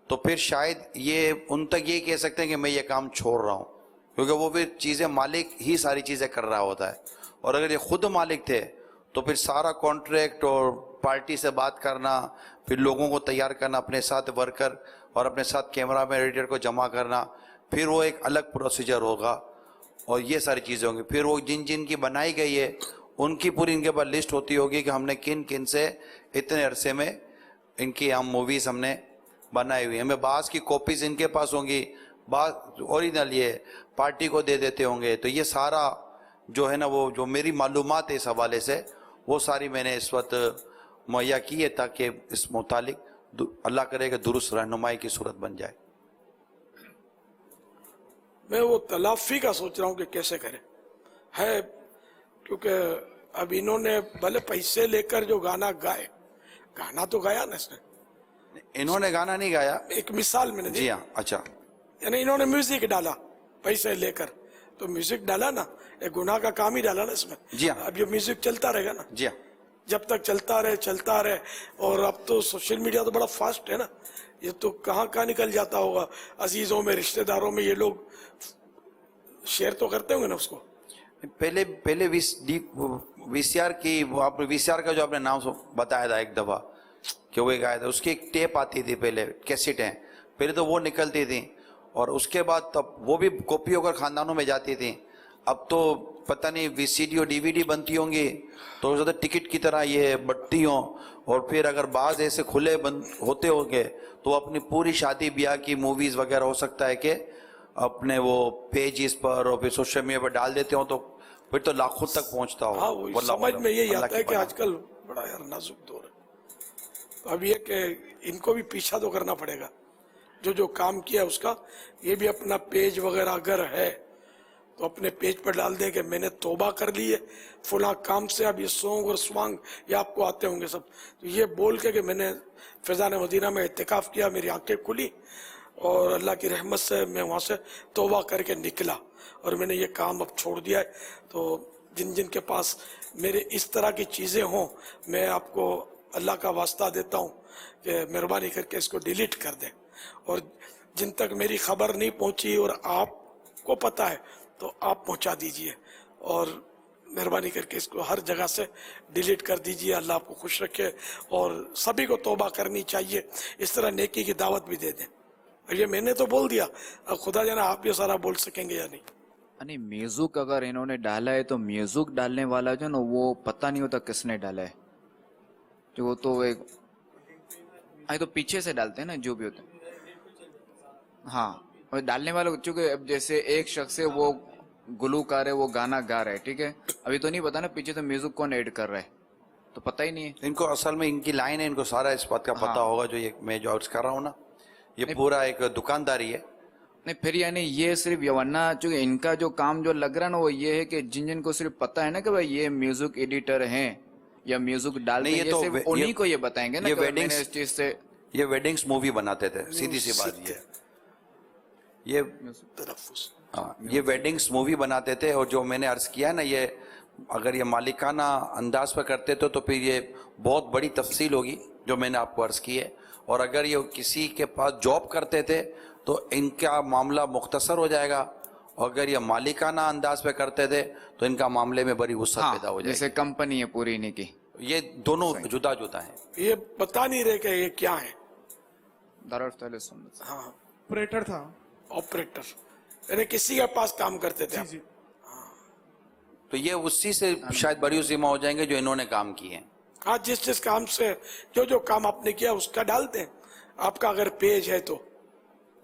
تو پھر شاید یہ ان تک یہ کہہ سکتے ہیں کہ میں یہ کام چھوڑ رہا ہوں، کیونکہ وہ بھی چیزیں مالک ہی ساری چیزیں کر رہا ہوتا ہے. اور اگر یہ خود مالک تھے تو پھر سارا کانٹریکٹ اور پارٹی سے بات کرنا، پھر لوگوں کو تیار کرنا، اپنے ساتھ ورکر اور اپنے ساتھ کیمرہ مین ایڈیٹر کو جمع کرنا، پھر وہ ایک الگ پروسیجر ہوگا اور یہ ساری چیزیں ہوں گی. پھر وہ جن کی بنائی گئی ہے ان کی پوری ان کے پاس لسٹ ہوتی ہوگی کہ ہم نے کن کن سے اتنے عرصے میں ان کی ہم موویز ہم نے بنائی ہوئی ہیں. ہمیں بعض کی کاپیز ان کے پاس ہوں گی، بعض اوریجنل یہ پارٹی کو دے دیتے ہوں گے. تو یہ سارا جو ہے نا وہ جو میری معلومات ہے اس حوالے سے وہ ساری میں نے اس وقت مہیا کی ہے تاکہ اس متعلق اللہ کرے کہ درست رہنمائی کی صورت بن جائے. میں وہ تلافی کا سوچ رہا ہوں کہ کیسے کرے ہے، کیونکہ اب انہوں نے بھلے پیسے لے کر جو گانا گائے، گانا تو گایا نا اس نے. انہوں نے گانا نہیں گایا، ایک مثال میں نے جی ہاں. اچھا، یعنی انہوں نے میوزک ڈالا پیسے لے کر، تو میوزک ڈالا نا، ایک گناہ کا کام ہی ڈالا نا اس میں. جی ہاں. اب یہ میوزک چلتا رہے گا نا، جی ہاں، جب تک چلتا رہے. اور اب تو سوشل میڈیا تو بڑا فاسٹ ہے نا، یہ تو کہاں نکل جاتا ہوگا، عزیزوں میں رشتہ داروں میں یہ لوگ شیئر تو کرتے ہوں گے نا اس کو. پہلے وی سی آر کی وی سی آر کا جو آپ نے نام بتایا تھا ایک دفعہ کہ وہ گایا تھا، اس کی ایک ٹیپ آتی تھی، پہلے کیسٹیں پہلے تو وہ نکلتی تھیں اور اس کے بعد تب وہ بھی کاپی ہو کر خاندانوں میں جاتی تھیں. اب تو پتہ نہیں وی سی ڈی اور ڈی وی ڈی بنتی ہوں گی تو زیادہ ٹکٹ کی طرح یہ بٹتی ہوں، اور پھر اگر بعض ایسے کھلے بند ہوتے ہوں گے تو اپنی پوری شادی بیاہ کی موویز وغیرہ ہو سکتا ہے کہ اپنے وہ پیجز پر اور پھر سوشل میڈیا پر ڈال دیتے ہوں، تو پھر تو لاکھوں تک پہنچتا ہو. ہاں وہ سمجھ میں یہی آتا ہے کہ آج کل بڑا یار نازک دور ہے. اب یہ کہ ان کو بھی پیچھا تو کرنا پڑے گا، جو کام کیا اس کا. یہ بھی اپنا پیج وغیرہ اگر ہے تو اپنے پیج پر ڈال دیں کہ میں نے توبہ کر لی ہے فلاں کام سے. اب یہ سونگ اور سوانگ یہ آپ کو آتے ہوں گے سب، تو یہ بول کے کہ میں نے فیضان مدینہ میں اعتکاف کیا، میری آنکھیں کھلی اور اللہ کی رحمت سے میں وہاں سے توبہ کر کے نکلا اور میں نے یہ کام اب چھوڑ دیا ہے. تو جن کے پاس میرے اس طرح کی چیزیں ہوں، میں آپ کو اللہ کا واسطہ دیتا ہوں کہ مہربانی کر کے اس کو ڈیلیٹ کر دیں. اور جن تک میری خبر نہیں پہنچی اور آپ کو پتہ ہے تو آپ پہنچا دیجئے، اور مہربانی کر کے اس کو ہر جگہ سے ڈیلیٹ کر دیجئے. اللہ آپ کو خوش رکھے اور سبھی کو توبہ کرنی چاہیے. اس طرح نیکی کی دعوت بھی دے دیں. اور یہ میں نے تو بول دیا، اب خدا جانا آپ یہ سارا بول سکیں گے یا نہیں. یعنی میوزک اگر انہوں نے ڈالا ہے تو میوزک ڈالنے والا جو نا وہ پتہ نہیں ہوتا کس نے ڈالا ہے، جو وہ تو ایک تو پیچھے سے ڈالتے ہیں نا جو بھی ہوتا ہے. ہاں، اور ڈالنے والا چونکہ اب جیسے ایک شخص ہے وہ گلوکار ہے، وہ گانا گا رہا ہے، ٹھیک ہے، ابھی تو نہیں پتا نا پیچھے تو میوزک کون ایڈ کر رہا ہے، تو پتہ ہی نہیں ہے. ان کو اصل میں ان کی لائن ہے، ان کو سارا اس بات کا پتہ ہوگا. جو یہ میں جو عرض کر رہا ہوں نا، یہ پورا ایک دکانداری ہے. نہیں پھر یعنی یہ صرف ورنہ چونکہ ان کا جو کام جو لگ رہا ہے نا وہ یہ ہے کہ جن کو صرف پتہ ہے نا کہ بھائی یہ میوزک ایڈیٹر ہیں یا میوزک ڈالتے ہیں، یہ صرف انہی کو یہ بتائیں گے نا کہ میں نے اس چیز سے. یہ ویڈنگز مووی بناتے تھے، سیدھی سی بات یہ ویڈنگز مووی بناتے تھے. اور جو میں نے عرض کیا نا، یہ اگر یہ مالکانہ انداز پہ کرتے تھے تو پھر یہ بہت بڑی تفصیل ہوگی جو میں نے آپ کو عرض کی ہے. اور اگر یہ کسی کے پاس جاب کرتے تھے تو ان کا معاملہ مختصر ہو جائے گا، اور اگر یہ مالکانہ انداز پہ کرتے تھے تو ان کا معاملے میں بڑی وسعت پیدا ہو جائے گی. جیسے کمپنی ہے پوری انہی کی، یہ دونوں جدا جدا ہیں. یہ بتا نہیں رہے کہ یہ کیا ہے. ہاں آپریٹر تھا، آپریٹر یعنی کسی کے پاس کام کرتے تھے. تو یہ اسی سے شاید بری ذمہ ہو جائیں گے جو انہوں نے کام کیے ہیں. ہاں، جس کام سے جو کام آپ نے کیا اس کا ڈال دیں. آپ کا اگر پیج ہے تو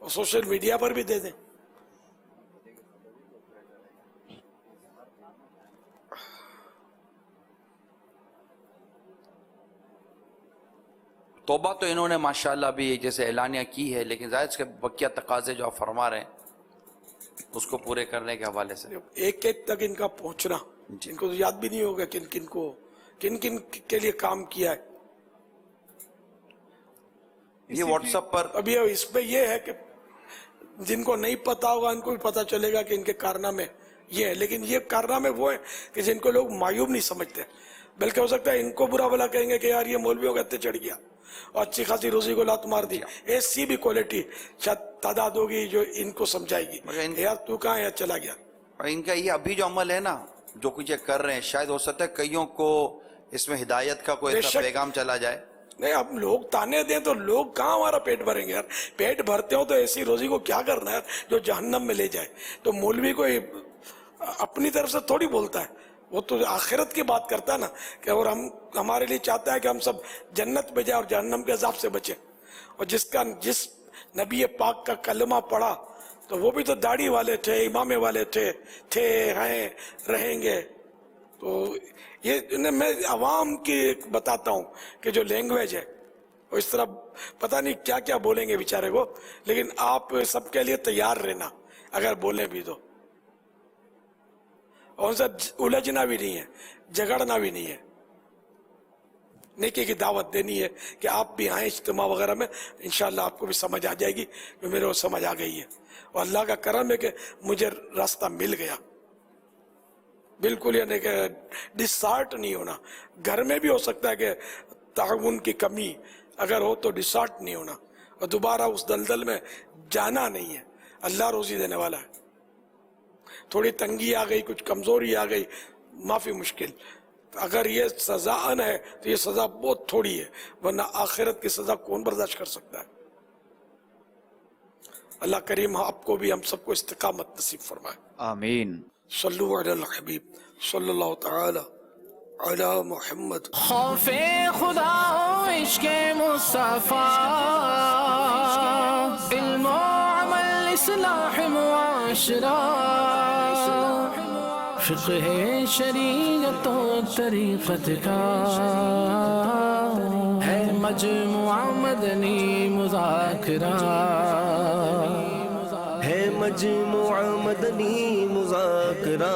سوشل میڈیا پر بھی دے دیں. توبہ تو انہوں نے ماشاءاللہ بھی جیسے اعلانیہ کی ہے، لیکن ظاہر کے بقیہ تقاضے جو آپ فرما رہے ہیں اس کو پورے کرنے کے حوالے سے ایک تک ان کا پہنچنا، ان کو تو یاد بھی نہیں ہوگا کن کے لیے کام کیا ہے. یہ واٹس ایپ پر ابھی اس پہ یہ ہے کہ جن کو نہیں پتا ہوگا ان کو بھی پتا چلے گا کہ ان کے کارنامے یہ ہے. لیکن یہ کارنامے وہ ہیں کہ جن کو لوگ معیوب نہیں سمجھتے، بلکہ ہو سکتا ہے ان کو برا بلا کہیں گے کہ یار یہ مولویوں کا اتنے چڑھ گیا اور اچھی خاصی روزی کو لات مار دی. ایسی بھی کوالٹی شاید تعداد ہوگی جو ان کو سمجھائے گی یار تو کہاں ہے، چلا گیا. ان کا یہ ابھی جو عمل ہے نا جو کچھ یہ کر رہے ہیں شاید ہو سکتا ہے کئیوں کو اس میں ہدایت کا کوئی ایسا پیغام چلا جائے. نہیں اب لوگ تانے دیں تو لوگ کہاں ہمارا پیٹ بھریں گے یار. پیٹ بھرتے ہو تو ایسی روزی کو کیا کرنا ہے جو جہنم میں لے جائے. تو مولوی کوئی اپنی طرف سے تھوڑی بولتا ہے, وہ تو آخرت کی بات کرتا ہے نا, کہ اور ہمارے لیے چاہتا ہے کہ ہم سب جنت میں جائیں اور جہنم کے عذاب سے بچیں. اور جس نبی پاک کا کلمہ پڑھا تو وہ بھی تو داڑھی والے تھے, امامے والے تھے, ہیں, رہیں گے. تو یہ میں عوام کی بتاتا ہوں کہ جو لینگویج ہے وہ اس طرح پتہ نہیں کیا کیا بولیں گے بیچارے کو, لیکن آپ سب کے لیے تیار رہنا اگر بولیں بھی تو. اور ان سے الجھنا بھی نہیں ہے, جھگڑنا بھی نہیں ہے. نیکی کی دعوت دینی ہے کہ آپ بھی آئیں اجتماع وغیرہ میں, انشاءاللہ آپ کو بھی سمجھ آ جائے گی جو میرے کو سمجھ آ گئی ہے. اور اللہ کا کرم ہے کہ مجھے راستہ مل گیا. بالکل یعنی کہ ڈسارٹ نہیں ہونا. گھر میں بھی ہو سکتا ہے کہ تعاون کی کمی اگر ہو تو ڈسارٹ نہیں ہونا, اور دوبارہ اس دلدل میں جانا نہیں ہے. اللہ روزی دینے والا ہے. تھوڑی تنگی آ گئی, کچھ کمزوری آ گئی, معافی مشکل. اگر یہ سزا ہے تو یہ سزا بہت تھوڑی ہے, ورنہ آخرت کی سزا کون برداشت کر سکتا ہے. اللہ کریم آپ کو بھی ہم سب کو استقامت نصیب فرمائے. آمین. صلو علی الحبیب صلی اللہ تعالی علی محمد. خوف خدا و عشق مصطفیٰ, علم و عمل اصلاح معاشرہ, فقہ شریعت و طریقت کا ہے مجموعہ مدنی مذاکرہ, ہے مجموعہ مدنی مذاکرہ,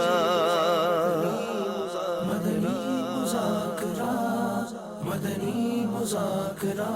مدنی مذاکرہ, مدنی مذاکرہ.